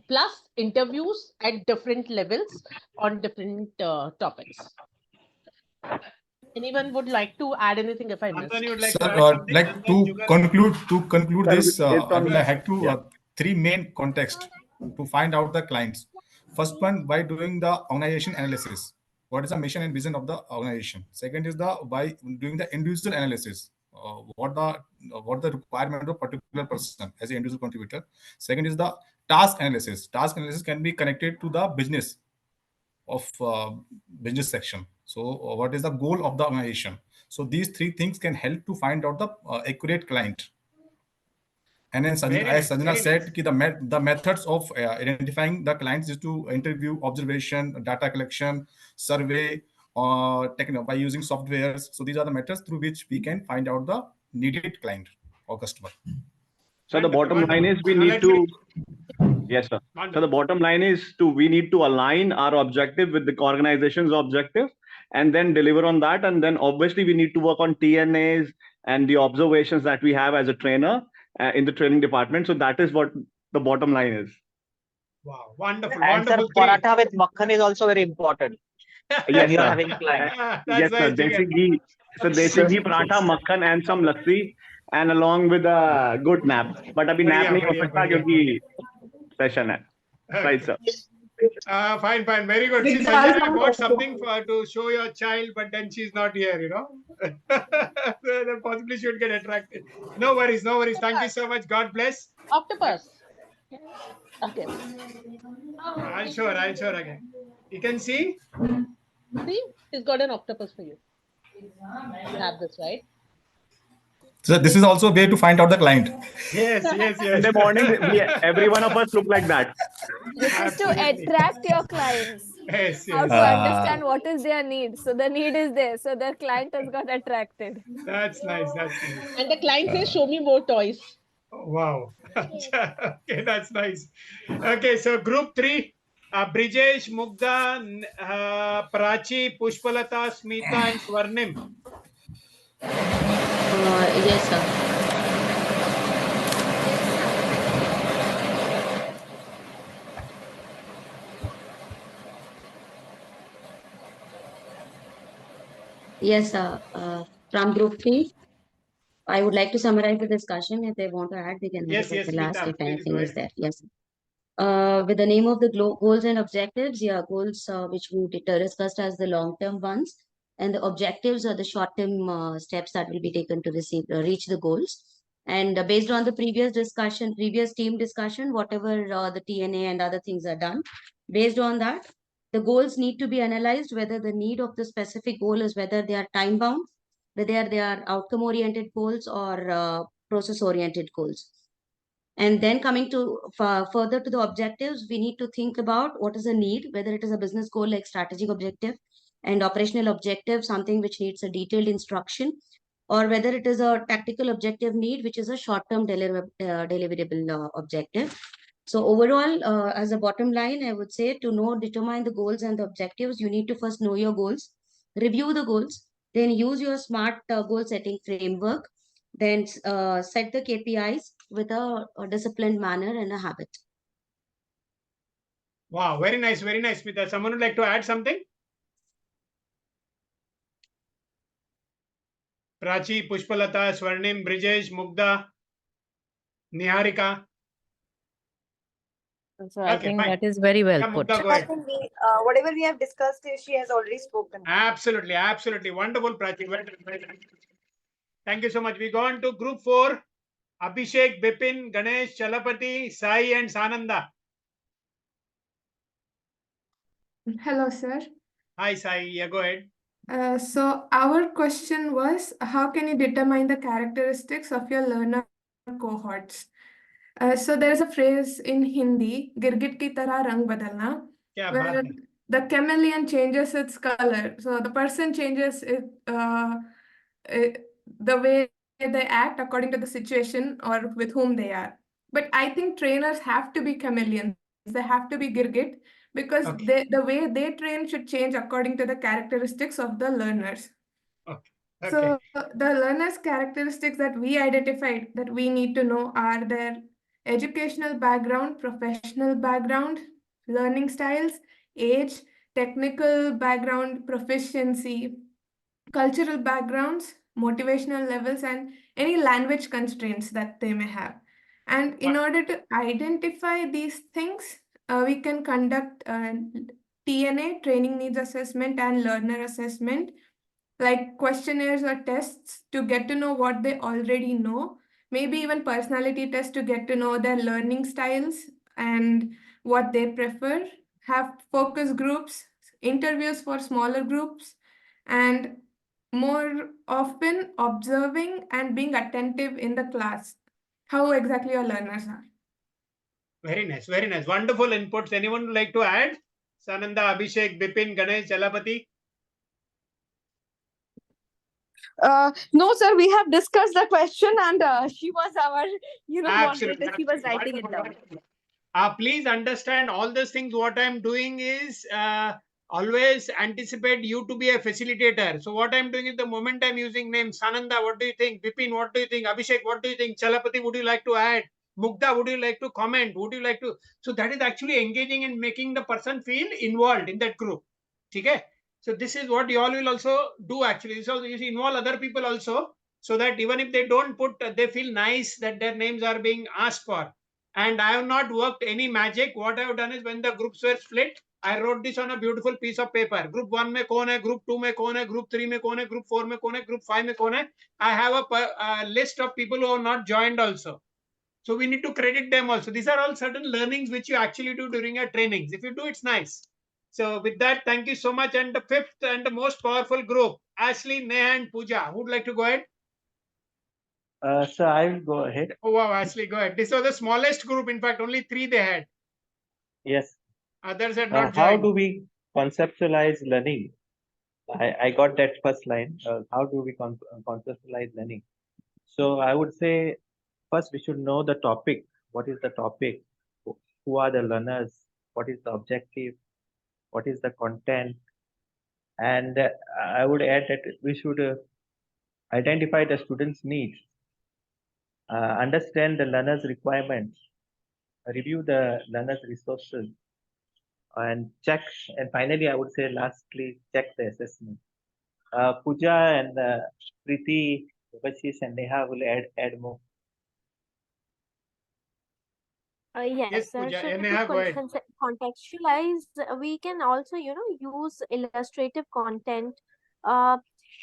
Plus interviews at different levels on different topics. Anyone would like to add anything if I missed? Anthony would like to Sir, add something. like to conclude this, I will Yes, have to three main context to find out the clients. First one, by doing the organization analysis. What is the mission and vision of the organization? Second is the by doing the individual analysis. What the requirement of particular person as an individual contributor. Second is the task analysis. Task analysis can be connected to the business of business section. So what is the goal of the organization? So these three things can help to find out the accurate client. And then as Sanjana said, the methods of identifying the clients is to interview, observation, data collection, survey, by using softwares. So these are the methods through which we can find out the needed client or customer. So the bottom line is we need to, yes, sir. So the bottom line is we need to align our objective with the organization's objective and then deliver on that. And then obviously we need to work on TNAs and the observations that we have as a trainer in the training department. So that is what the bottom line is. Wow, wonderful, And sir, wonderful. paratha with makhan is also very important. Yes, You're sir. having clients. Yes, sir. Desi ghee. So desi ghee, paratha, makhan and some lassi and along with a good nap. But abhi nap nahi ho sakta kyunki session hai. Right, sir. Fine, fine, very good. See, Sanjana bought something to show your child, but then she's not here, you know. So then possibly she would get attracted. No worries, no worries. Thank you so much. God bless. Octopus. Okay. I'll show her again. You can see? See, he's got an octopus for you. You have this, right? So this is also a way to find out the client. Yes. In the morning, every one of us look like that. This is to attract your clients. Yes. How to understand what is their need. So the need is there. So the client has got attracted. That's nice. That's nice. And the client says, show me more toys. Oh, wow. Okay, that's nice. Okay, so group 3, Brijesh, Mugdha, Prachi, Pushpalata, Smita, and Swarnim. Yes, sir. Yes, sir. From group 3, I would like to summarize the discussion. If they want to add, they can add it at the last if anything is there. Yes. With the name of the goals and objectives, goals which we discussed as the long-term ones, and the objectives are the short-term steps that will be taken to reach the goals. And based on the previous team discussion, whatever the TNA and other things are done, based on that, the goals need to be analyzed, whether the need of the specific goal is whether they are time-bound, whether they are outcome-oriented goals or process-oriented goals. And then coming to further to the objectives, we need to think about what is the need, whether it is a business goal like strategic objective and operational objective, something which needs a detailed instruction, or whether it is a tactical objective need, which is a short-term deliverable objective. So overall, as a bottom line, I would say to determine the goals and the objectives, you need to first know your goals, review the goals, then use your SMART goal setting framework, then set the KPIs with a disciplined manner and a habit. Wow, very nice, Smita. Someone would like to add something? Prachi, Pushpalata, Swarnim, Brijesh, Mugdha, Niharika. So I think that is very well put. Mugdha, go ahead. Whatever we have discussed, she has already spoken. Absolutely. Wonderful, Prachi. Well done. Thank you so much. We go on to group 4. Abhishek, Bipin, Ganesh, Chalapati, Sai, and Sananda. Hello, sir. Hi, Sai. Yeah, go ahead. So our question was, how can you determine the characteristics of your learner cohorts? So there is a phrase in Hindi, "Girgit ki tarah rang badalna," Kya baat where hai. the chameleon changes its color. So the person changes the way they act according to the situation or with whom they are. But I think trainers have to be chameleons. They have to be Girgit because the way they train should change according to the characteristics of the learners. Okay. So the learners' characteristics that we identified that we need to know are their educational background, professional background, learning styles, age, technical background, proficiency, cultural backgrounds, motivational levels, and any language constraints that they may have. And in order to identify these things, we can conduct TNA, training needs assessment, and learner assessment, like questionnaires or tests to get to know what they already know, maybe even personality tests to get to know their learning styles and what they prefer, have focus groups, interviews for smaller groups, and more often observing and being attentive in the class, how exactly your learners are. Very nice, very nice. Wonderful inputs. Anyone would like to add? Sananda, Abhishek, Bipin, Ganesh, Chalapati? No, sir, we have discussed the question and she was our, Absolutely. moderator. She was writing it down. Please understand all those things. What I'm doing is always anticipate you to be a facilitator. So what I'm doing is the moment I'm using names, Sananda, what do you think? Bipin, what do you think? Abhishek, what do you think? Chalapati, would you like to add? Mugdha, would you like to comment? Would you like to? So that is actually engaging and making the person feel involved in that group. Okay? So this is what you all will also do actually. So you involve other people also, so that even if they don't put, they feel nice that their names are being asked for. And I have not worked any magic. What I have done is when the groups were split, I wrote this on a beautiful piece of paper. Group 1 में कौन है, group 2 में कौन है, group 3 में कौन है, group 4 में कौन है, group 5 में कौन है. I have a list of people who have not joined also. So we need to credit them also. These are all certain learnings which you actually do during your trainings. If you do, it's nice. So with that, thank you so much. And the fifth and the most powerful group, Ashley, Neha, and Pooja. Who would like to go ahead? So I will go ahead. Oh wow, Ashley, go ahead. This was the smallest group. In fact, only 3 they had. Yes. Others had not How joined. do we conceptualize learning? I got that first line. How do we conceptualize learning? So I would say first we should know the topic. What is the topic? Who are the learners? What is the objective? What is the content? And I would add that we should identify the students' needs, understand the learners' requirements, review the learners' resources, and check. And finally, I would say lastly, check the assessment. Pooja and Preeti, Vashish, and Neha will add more. Yes, sir. Pooja. So Yeah, to Neha, go ahead. contextualize, we can also, use illustrative content, uh,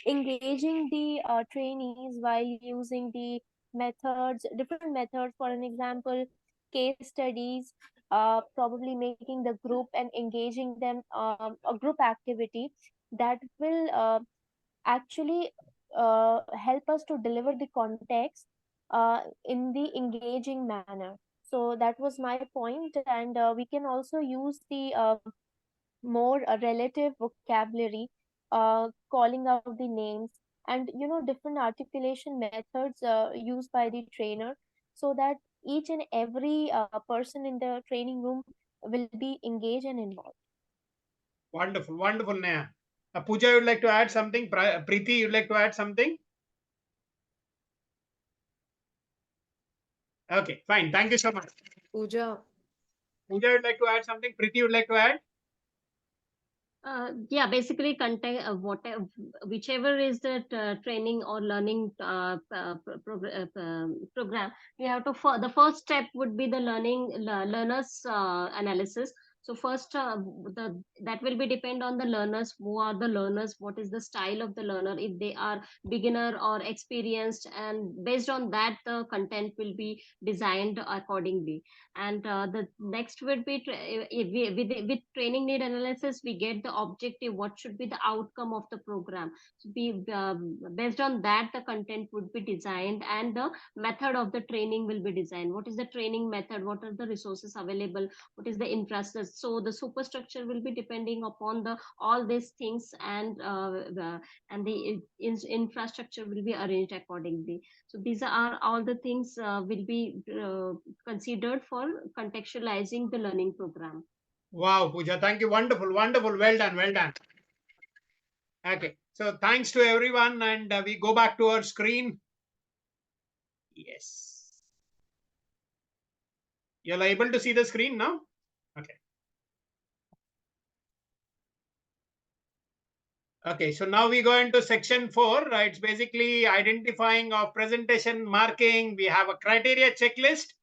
engaging the trainees while using the methods, different methods. For an example, case studies, probably making the group and engaging them, a group activity that will actually help us to deliver the context in the engaging manner. So that was my point, and we can also use the more relative vocabulary, calling out the names, and different articulation methods used by the trainer, so that each and every person in the training room will be engaged and involved. Wonderful, wonderful, Neha. Pooja, you would like to add something? Preeti, you would like to add something? Okay, fine. Thank you so much. Pooja. Pooja, you would like to add something? Preeti, you would like to add? Yeah, basically content, whichever is the training or learning program, we have to, the first step would be the learners analysis. So first, that will be depend on the learners. Who are the learners? What is the style of the learner? If they are beginner or experienced, and based on that, the content will be designed accordingly. And the next would be with training need analysis, we get the objective. What should be the outcome of the program? So based on that, the content would be designed, and the method of the training will be designed. What is the training method? What are the resources available? What is the infrastructure? So the superstructure will be depending upon the all these things, and the infrastructure will be arranged accordingly. So these are all the things will be considered for contextualizing the learning program. Wow, Pooja, thank you. Wonderful, wonderful. Well done, well done. Okay, so thanks to everyone, and we go back to our screen. Yes. You're able to see the screen now? Okay. Okay, so now we go into section 4. It's basically identifying of presentation, marking. We have a criteria checklist.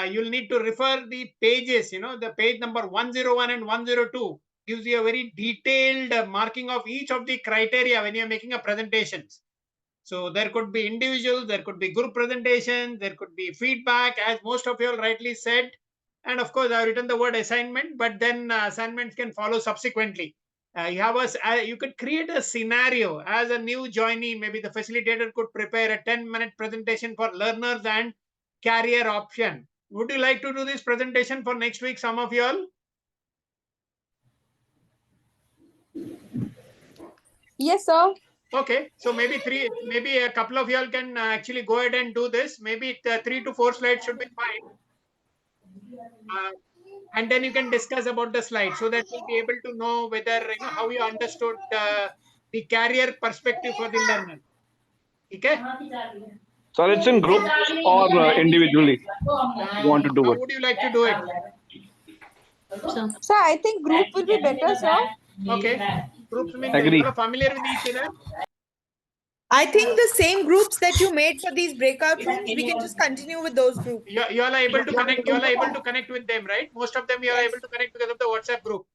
You'll need to refer the pages, the page number 101 and 102 gives you a very detailed marking of each of the criteria when you're making a presentations. So there could be individuals, there could be group presentations, there could be feedback, as most of you all rightly said. And of course, I've written the word assignment, but then assignments can follow subsequently. You could create a scenario as a new joinee. Maybe the facilitator could prepare a 10-minute presentation for learners and career option. Would you like to do this presentation for next week, some of you all? Yes, sir. Okay, so maybe a couple of y'all can actually go ahead and do this. Maybe 3 to 4 slides should be fine. And then you can discuss about the slides so that we'll be able to know whether, how you understood the career perspective for the learner. Okay? So it's in groups or individually? You want to do How it? would you like to do it? Sir, I think group will be better, sir. Okay. Groups means Agree. you are familiar with each other. I think the same groups that you made for these breakout rooms, we can just continue with those groups. You all are able to connect. You all are able to connect with them, right? Most of them you are able to connect because of the WhatsApp group.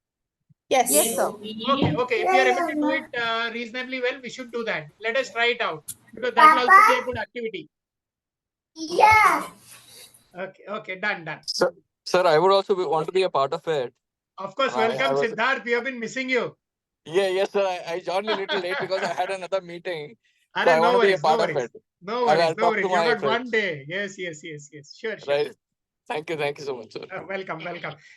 Yes. Yes, sir. Okay, okay. If you are able to do it reasonably well, we should do that. Let us try it out because that will also be a good activity. Yeah. Okay, okay, done. Sir, I would also want to be a part of it. Of course, welcome, Siddharth. We have been missing you. Yes, sir. I joined a little late because I had another meeting. So No I want to be a worries, part of it. No worries, I'll no talk to worries. You my got friends. one day. Yes. Sure. Right. Thank you so much, sir. Welcome.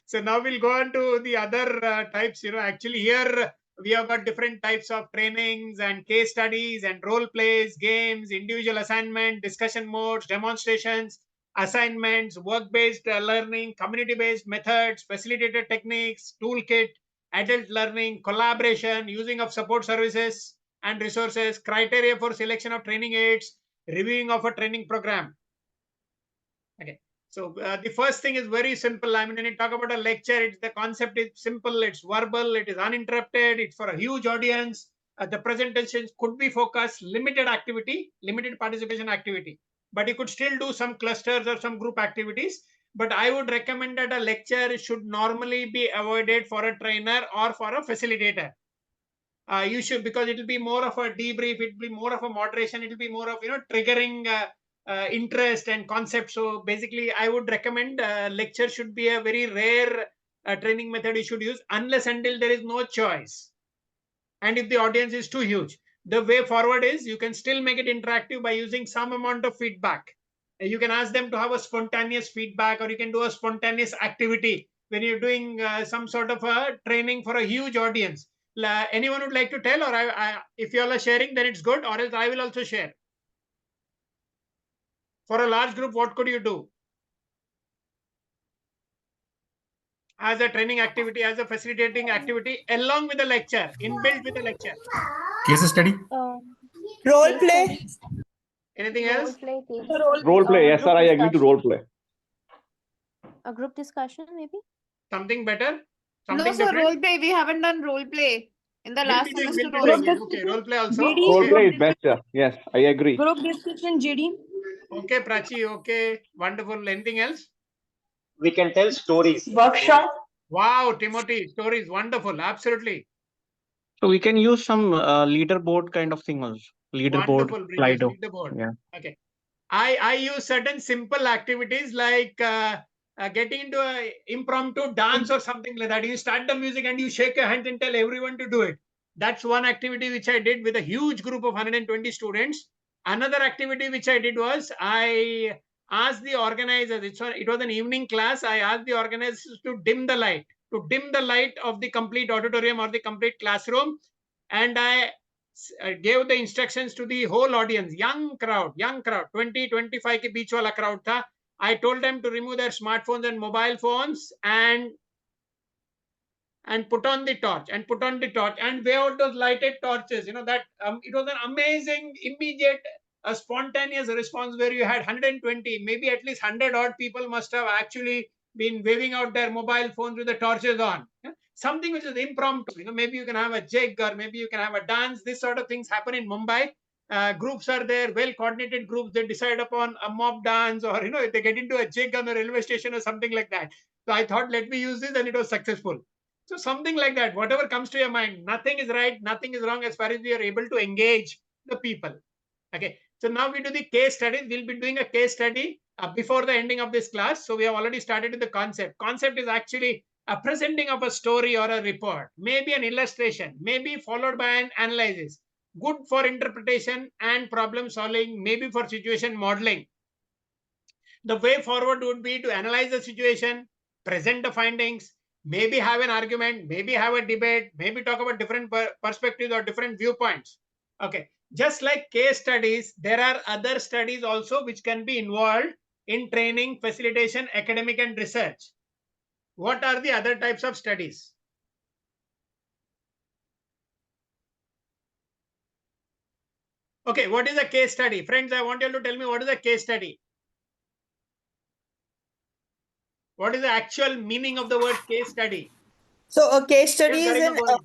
So now we'll go on to the other types. Actually here we have got different types of trainings and case studies and role plays, games, individual assignment, discussion modes, demonstrations, assignments, work-based learning, community-based methods, facilitated techniques, toolkit, adult learning, collaboration, using of support services and resources, criteria for selection of training aids, reviewing of a training program. Okay. So the first thing is very simple. I mean, when you talk about a lecture, the concept is simple, it's verbal, it is uninterrupted, it's for a huge audience. The presentations could be focused, limited participation activity. But you could still do some clusters or some group activities. But I would recommend that a lecture should normally be avoided for a trainer or for a facilitator. You should, because it will be more of a debrief, it will be more of a moderation, it will be more of triggering interest and concept. So basically, I would recommend lecture should be a very rare training method you should use, unless until there is no choice. And if the audience is too huge, the way forward is you can still make it interactive by using some amount of feedback. You can ask them to have a spontaneous feedback, or you can do a spontaneous activity when you're doing some sort of a training for a huge audience. Anyone would like to tell, or if you all are sharing, then it's good, or else I will also share. For a large group, what could you do? As a training activity, as a facilitating activity, along with the lecture, inbuilt with the lecture. Case study. Role play. Anything else? Role play. Yes, sir. I agree to role play. A group discussion, maybe? Something better? No, Something sir, different? role play. We haven't done role play in the last semester. We'll be doing. Okay, role play also. Role play is best, sir. Yes, I agree. Group discussion, GD. Okay, Prachi. Okay, wonderful. Anything else? We can tell stories. Workshop. Wow, Timothy, stories wonderful. Absolutely. So we can use some leaderboard kind of thing also. Leaderboard, Wonderful, Bridges. Slido. Leaderboard. Yeah. Okay. I use certain simple activities like getting into a impromptu dance or something like that. You start the music and you shake your hands and tell everyone to do it. That's one activity which I did with a huge group of 120 students. Another activity which I did was I asked the organizers, it was an evening class. I asked the organizers to dim the light, of the complete auditorium or the complete classroom. And I gave the instructions to the whole audience, young crowd, 20, 25 ke beech wala crowd tha. I told them to remove their smartphones and mobile phones and put on the torch and wave out those lighted torches. You know that it was an amazing, immediate, spontaneous response where you had 120, maybe at least 100 odd people must have actually been waving out their mobile phones with the torches on. Yeah? Something which is impromptu. You know, maybe you can have a jig or maybe you can have a dance. This sort of things happen in Mumbai. Groups are there, well coordinated groups. They decide upon a mob dance, or if they get into a jig on the railway station or something like that. So I thought, let me use this, and it was successful. So something like that, whatever comes to your mind, nothing is right, nothing is wrong as far as we are able to engage the people. Okay. So now we do the case studies. We'll be doing a case study before the ending of this class. So we have already started with the concept. Concept is actually a presenting of a story or a report, maybe an illustration, maybe followed by an analysis. Good for interpretation and problem solving, maybe for situation modeling. The way forward would be to analyze the situation, present the findings, maybe have an argument, maybe have a debate, maybe talk about different perspectives or different viewpoints. Okay. Just like case studies, there are other studies also which can be involved in training, facilitation, academic, and research. What are the other types of studies? Okay, what is a case study? Friends, I want you to tell me what is a case study. What is the actual meaning of the word case study? So a case study Yes, is Garima, an go ahead.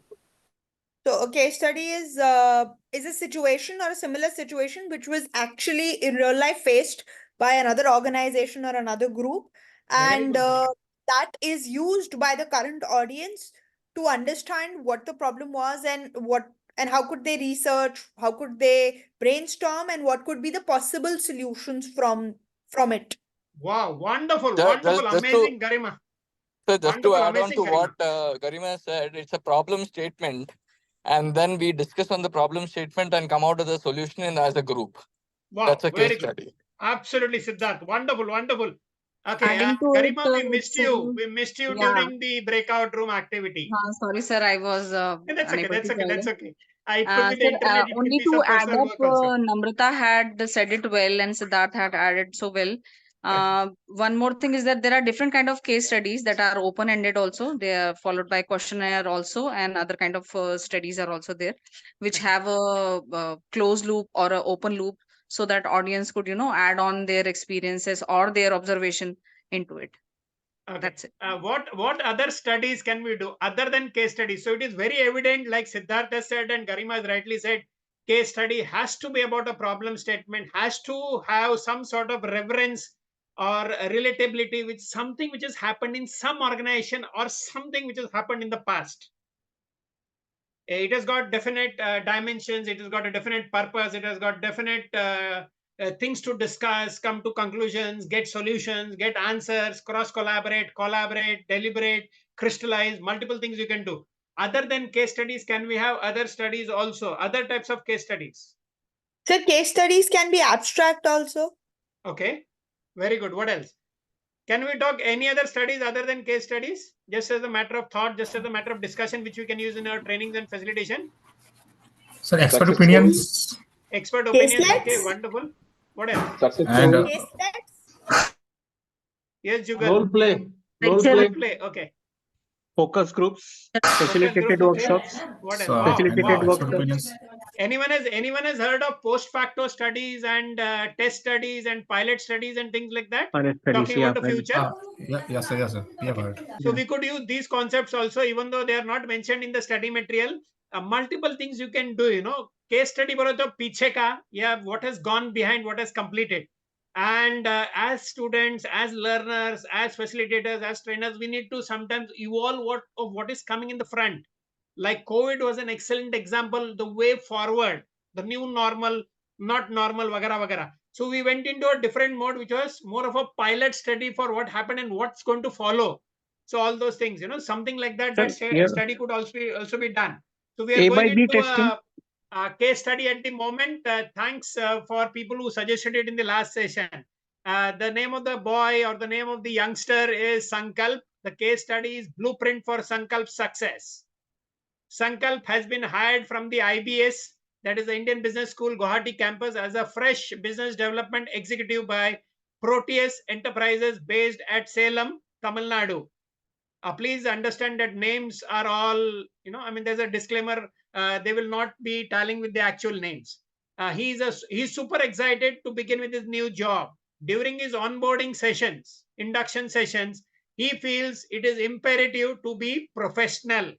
so a case study is a situation or a similar situation which was actually in real life faced by another organization or another group, Very and good. that is used by the current audience to understand what the problem was and how could they research, how could they brainstorm, and what could be the possible solutions from it. Wow, wonderful, Just, wonderful, just to amazing, Garima. so just to Wonderful, add on amazing, to Garima. what Garima said, it's a problem statement, and then we discuss on the problem statement and come out with a solution as a group. Wow, That's a very case good. study. Absolutely, Siddharth. Wonderful, wonderful. Okay, Adding to Garima, we it, missed you. We missed you yeah. during the breakout room activity. Sorry, sir, I was That's okay. unable That's to okay. join That's in. okay. It could be the Sir, internet. It could only be to some add personal up, work also. Namrata had said it well and Siddharth had added so well. One more thing is that there are different kind of case studies that are open-ended also. They are followed by questionnaire also, and other kind of studies are also there, which have a closed loop or a open loop, so that audience could, add on their experiences or their observation into it. Okay. That's it. What other studies can we do other than case studies? So it is very evident, like Siddhartha said and Garima has rightly said, case study has to be about a problem statement, has to have some sort of reverence or relatability with something which has happened in some organization or something which has happened in the past. It has got definite dimensions, it has got a definite purpose, it has got definite things to discuss, come to conclusions, get solutions, get answers, cross collaborate, deliberate, crystallize, multiple things you can do. Other than case studies, can we have other studies also, other types of case studies? So case studies can be abstract also. Okay, very good. What else? Can we talk any other studies other than case studies? Just as a matter of thought, just as a matter of discussion, which we can use in our trainings and facilitation? So expert opinions. Expert Case opinions. Okay, studies. wonderful. What else? And Case studies. Yes, Jugal. Role play. Role Lecture. play. Play. Okay. Focus groups, Focus facilitated groups. Okay. workshops. What else? so Wow. Facilitated Wow. workshops. opinions. Anyone has heard of post facto studies and test studies and pilot studies and things like that? Pilot studies, Talking about the future. Yes, sir. We have heard. So we could use these concepts also, even though they are not mentioned in the study material. Multiple things you can do. Case study bolo to piche ka, yeah, what has gone behind, what has completed. And as students, as learners, as facilitators, as trainers, we need to sometimes evolve what is coming in the front. Like COVID was an excellent example, the way forward, the new normal, not normal, vagara vagara. So we went into a different mode, which was more of a pilot study for what happened and what's going to follow. So all those things, something like that, Sir, that here study could also be done. So we are A by going B into testing. a case study at the moment. Thanks for people who suggested it in the last session. The name of the boy or the name of the youngster is Sankalp. The case study is Blueprint for Sankalp Success. Sankalp has been hired from the IBS, that is the Indian Business School, Guwahati campus, as a fresh business development executive by Proteus Enterprises based at Salem, Tamil Nadu. Please understand that names are all, there's a disclaimer. They will not be tallying with the actual names. He's super excited to begin with his new job. During his onboarding sessions, induction sessions, he feels it is imperative to be professional.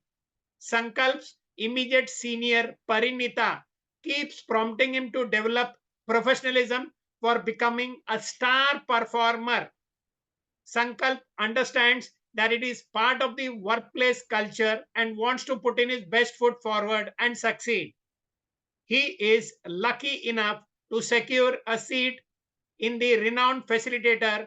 Sankalp's immediate senior, Parinita, keeps prompting him to develop professionalism for becoming a star performer. Sankalp understands that it is part of the workplace culture and wants to put in his best foot forward and succeed. He is lucky enough to secure a seat in the renowned facilitator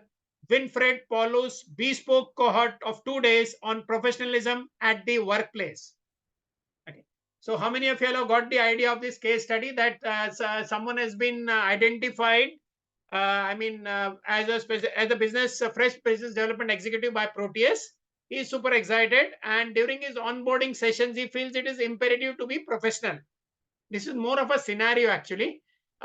Winfred Paulu's bespoke cohort of 2 days on professionalism at the workplace. Okay. So how many of you have got the idea of this case study, that someone has been identified as a business, fresh business development executive by Proteus? He is super excited, and during his onboarding sessions, he feels it is imperative to be professional. This is more of a scenario actually.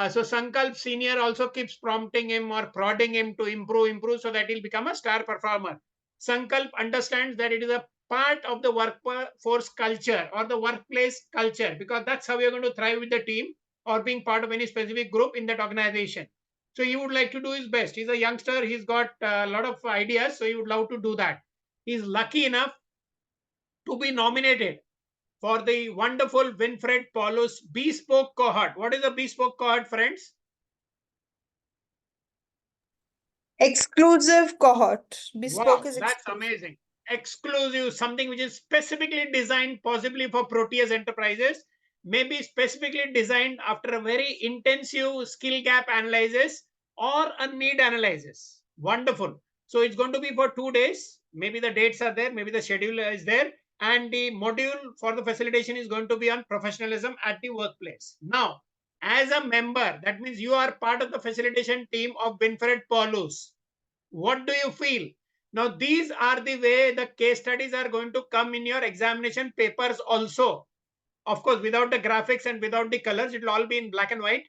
So Sankalp Senior also keeps prompting him or prodding him to improve so that he'll become a star performer. Sankalp understands that it is a part of the workforce culture or the workplace culture, because that's how you're going to thrive with the team or being part of any specific group in that organization. So he would like to do his best. He's a youngster. He's got a lot of ideas. So he would love to do that. He's lucky enough to be nominated for the wonderful Winfred Paulus bespoke cohort. What is a bespoke cohort, friends? Exclusive cohort. Bespoke Wow, is that's exclusive. amazing. Exclusive, something which is specifically designed possibly for Proteus Enterprises, maybe specifically designed after a very intensive skill gap analysis or a need analysis. Wonderful. So it's going to be for 2 days. Maybe the dates are there, maybe the schedule is there, and the module for the facilitation is going to be on professionalism at the workplace. Now, as a member, that means you are part of the facilitation team of Winfred Paulus. What do you feel? Now, these are the way the case studies are going to come in your examination papers also. Of course, without the graphics and without the colors, it will all be in black and white.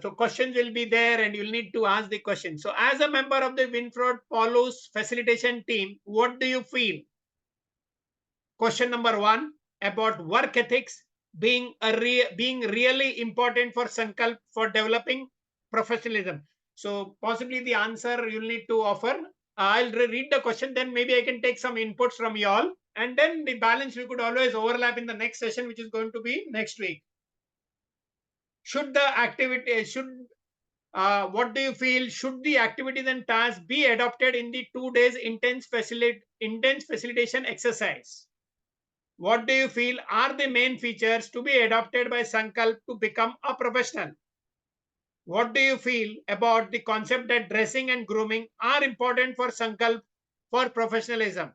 So questions will be there and you'll need to ask the question. So as a member of the Winfred Paulus facilitation team, what do you feel? Question number 1 about work ethics being really important for Sankalp for developing professionalism. So possibly the answer you'll need to offer. I'll read the question, then maybe I can take some inputs from you all, and then the balance we could always overlap in the next session, which is going to be next week. Should the activity what do you feel? Should the activities and tasks be adopted in the 2 days intense facilitation exercise? What do you feel are the main features to be adopted by Sankalp to become a professional? What do you feel about the concept that dressing and grooming are important for Sankalp for professionalism?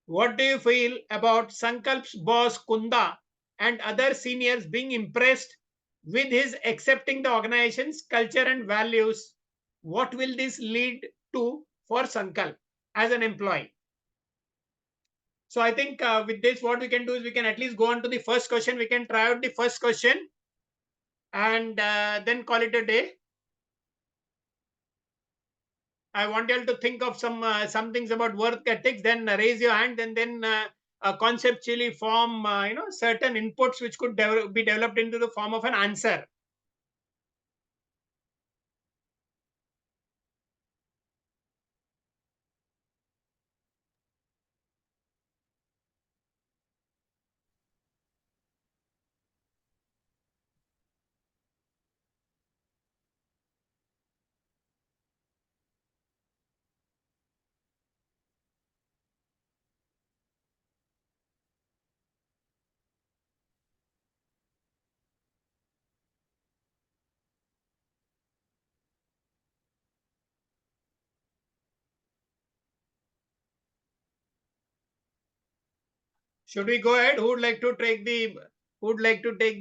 What do you feel about Sankalp's boss Kunda and other seniors being impressed with his accepting the organization's culture and values? What will this lead to for Sankalp as an employee? So I think with this, what we can do is we can at least go on to the first question. We can try out the first question and then call it a day. I want you all to think of some things about work ethics, then raise your hand, and then conceptually form certain inputs which could be developed into the form of an answer. Should we go ahead? Who would like to take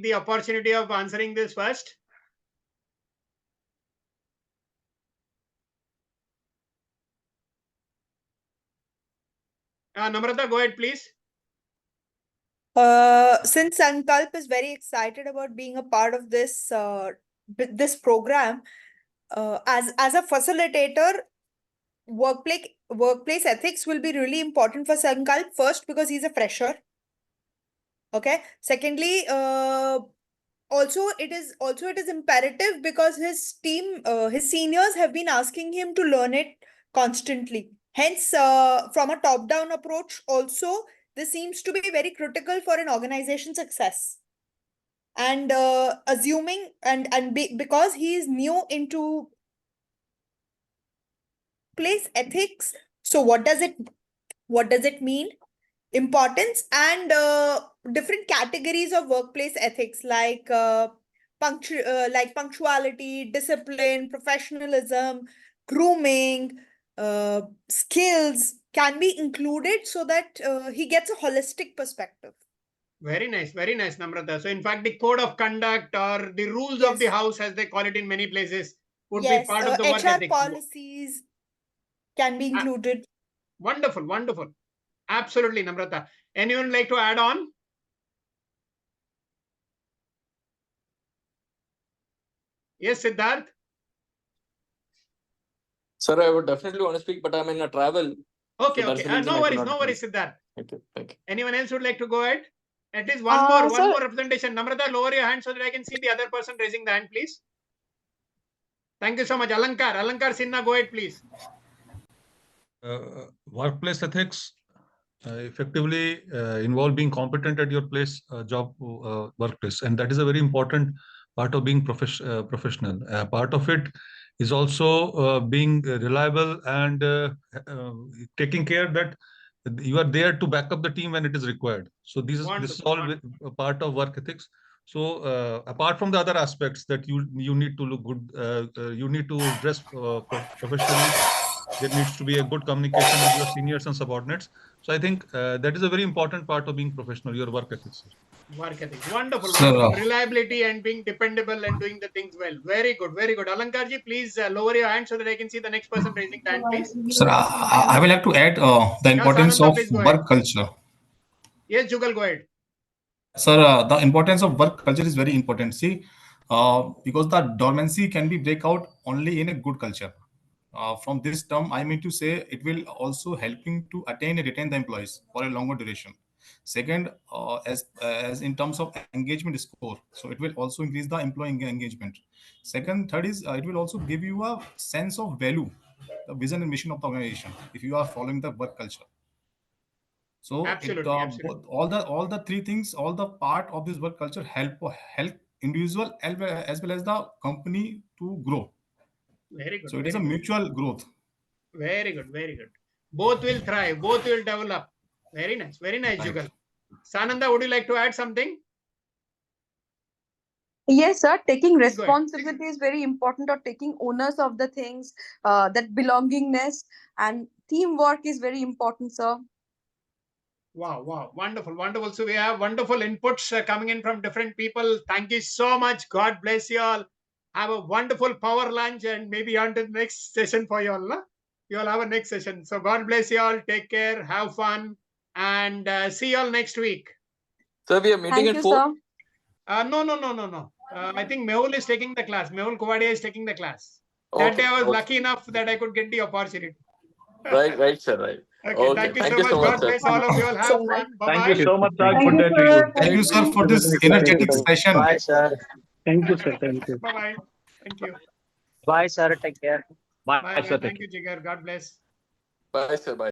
the opportunity of answering this first? Namrata, go ahead, please. Since Sankalp is very excited about being a part of this this program, as a facilitator, workplace ethics will be really important for Sankalp. First, because he's a fresher. Okay. Secondly, also it is imperative because his team, his seniors have been asking him to learn it constantly. Hence, from a top-down approach, also this seems to be very critical for an organization success. And assuming because he is new into place ethics, so what does it mean? Importance and different categories of workplace ethics like punctuality, discipline, professionalism, grooming, skills can be included so that he gets a holistic perspective. Very nice, Namrata. So, in fact, the code of conduct or the rules of the house, as they call it in many places, would be part of the work HR ethics. policies can be included. Wonderful, wonderful. Absolutely, Namrata. Anyone like to add on? Yes, Siddharth. Sir, I would definitely want to speak, but I'm in a travel. Okay, so okay. No worries, Siddharth. Thank you. Anyone else would like to go ahead? At least one more representation. Namrata, lower your hand so that I can see the other person raising the hand, please. Thank you so much. Alankar Sinha, go ahead, please. Workplace ethics effectively involve being competent at your place, job, workplace, and that is a very important part of being professional. Part of it is also being reliable and taking care that you are there to back up the team when it is required. So this is all a part of work ethics. So apart from the other aspects that you need to look good, you need to dress professionally. There needs to be a good communication with your seniors and subordinates. So I think that is a very important part of being professional, your work ethics. Work ethics. Wonderful, wonderful. Reliability and being dependable and doing the things well. Very good, very good. Alankarji, please lower your hand so that I can see the next person raising the hand, please. Sir, I would like to add the importance of work culture. Yes, Jugal, go ahead. Sir, the importance of work culture is very important. See, because the dormancy can be break out only in a good culture. From this term, I mean to say it will also helping to attain and retain the employees for a longer duration. Second, as in terms of engagement score, so it will also increase the employee engagement. Third is it will also give you a sense of value, the vision and mission of the organization if you are following the work culture. So absolutely. All the three things, all the part of this work culture help individual as well as the company to grow. Very good. So it is a mutual growth. Very good, very good. Both will thrive, both will develop. Very nice, Jugal. Sananda, would you like to add something? Yes, sir. Taking responsibility is very important, or taking owners of the things, that belongingness and teamwork is very important, sir. Wow. Wonderful, wonderful. So we have wonderful inputs coming in from different people. Thank you so much. God bless you all. Have a wonderful power lunch and maybe on to the next session for you all. No? You all have a next session. So God bless you all. Take care. Have fun. And see you all next week. So we are meeting at 4? No. I think Mehul is taking the class. Mehul Kuvadia is taking the class. That day I was lucky enough that I could get the opportunity. Right, sir, right. Okay, thank you so much. God bless all of you all. Have fun. Bye-bye. Thank you so much, sir. Good day to you. Thank you, sir, for this energetic session. Bye, sir. Thank you, sir. Thank you. Bye-bye. Thank you. Bye, sir. Take care. Bye, sir. Thank you, Jigar. God bless. Bye, sir. Bye.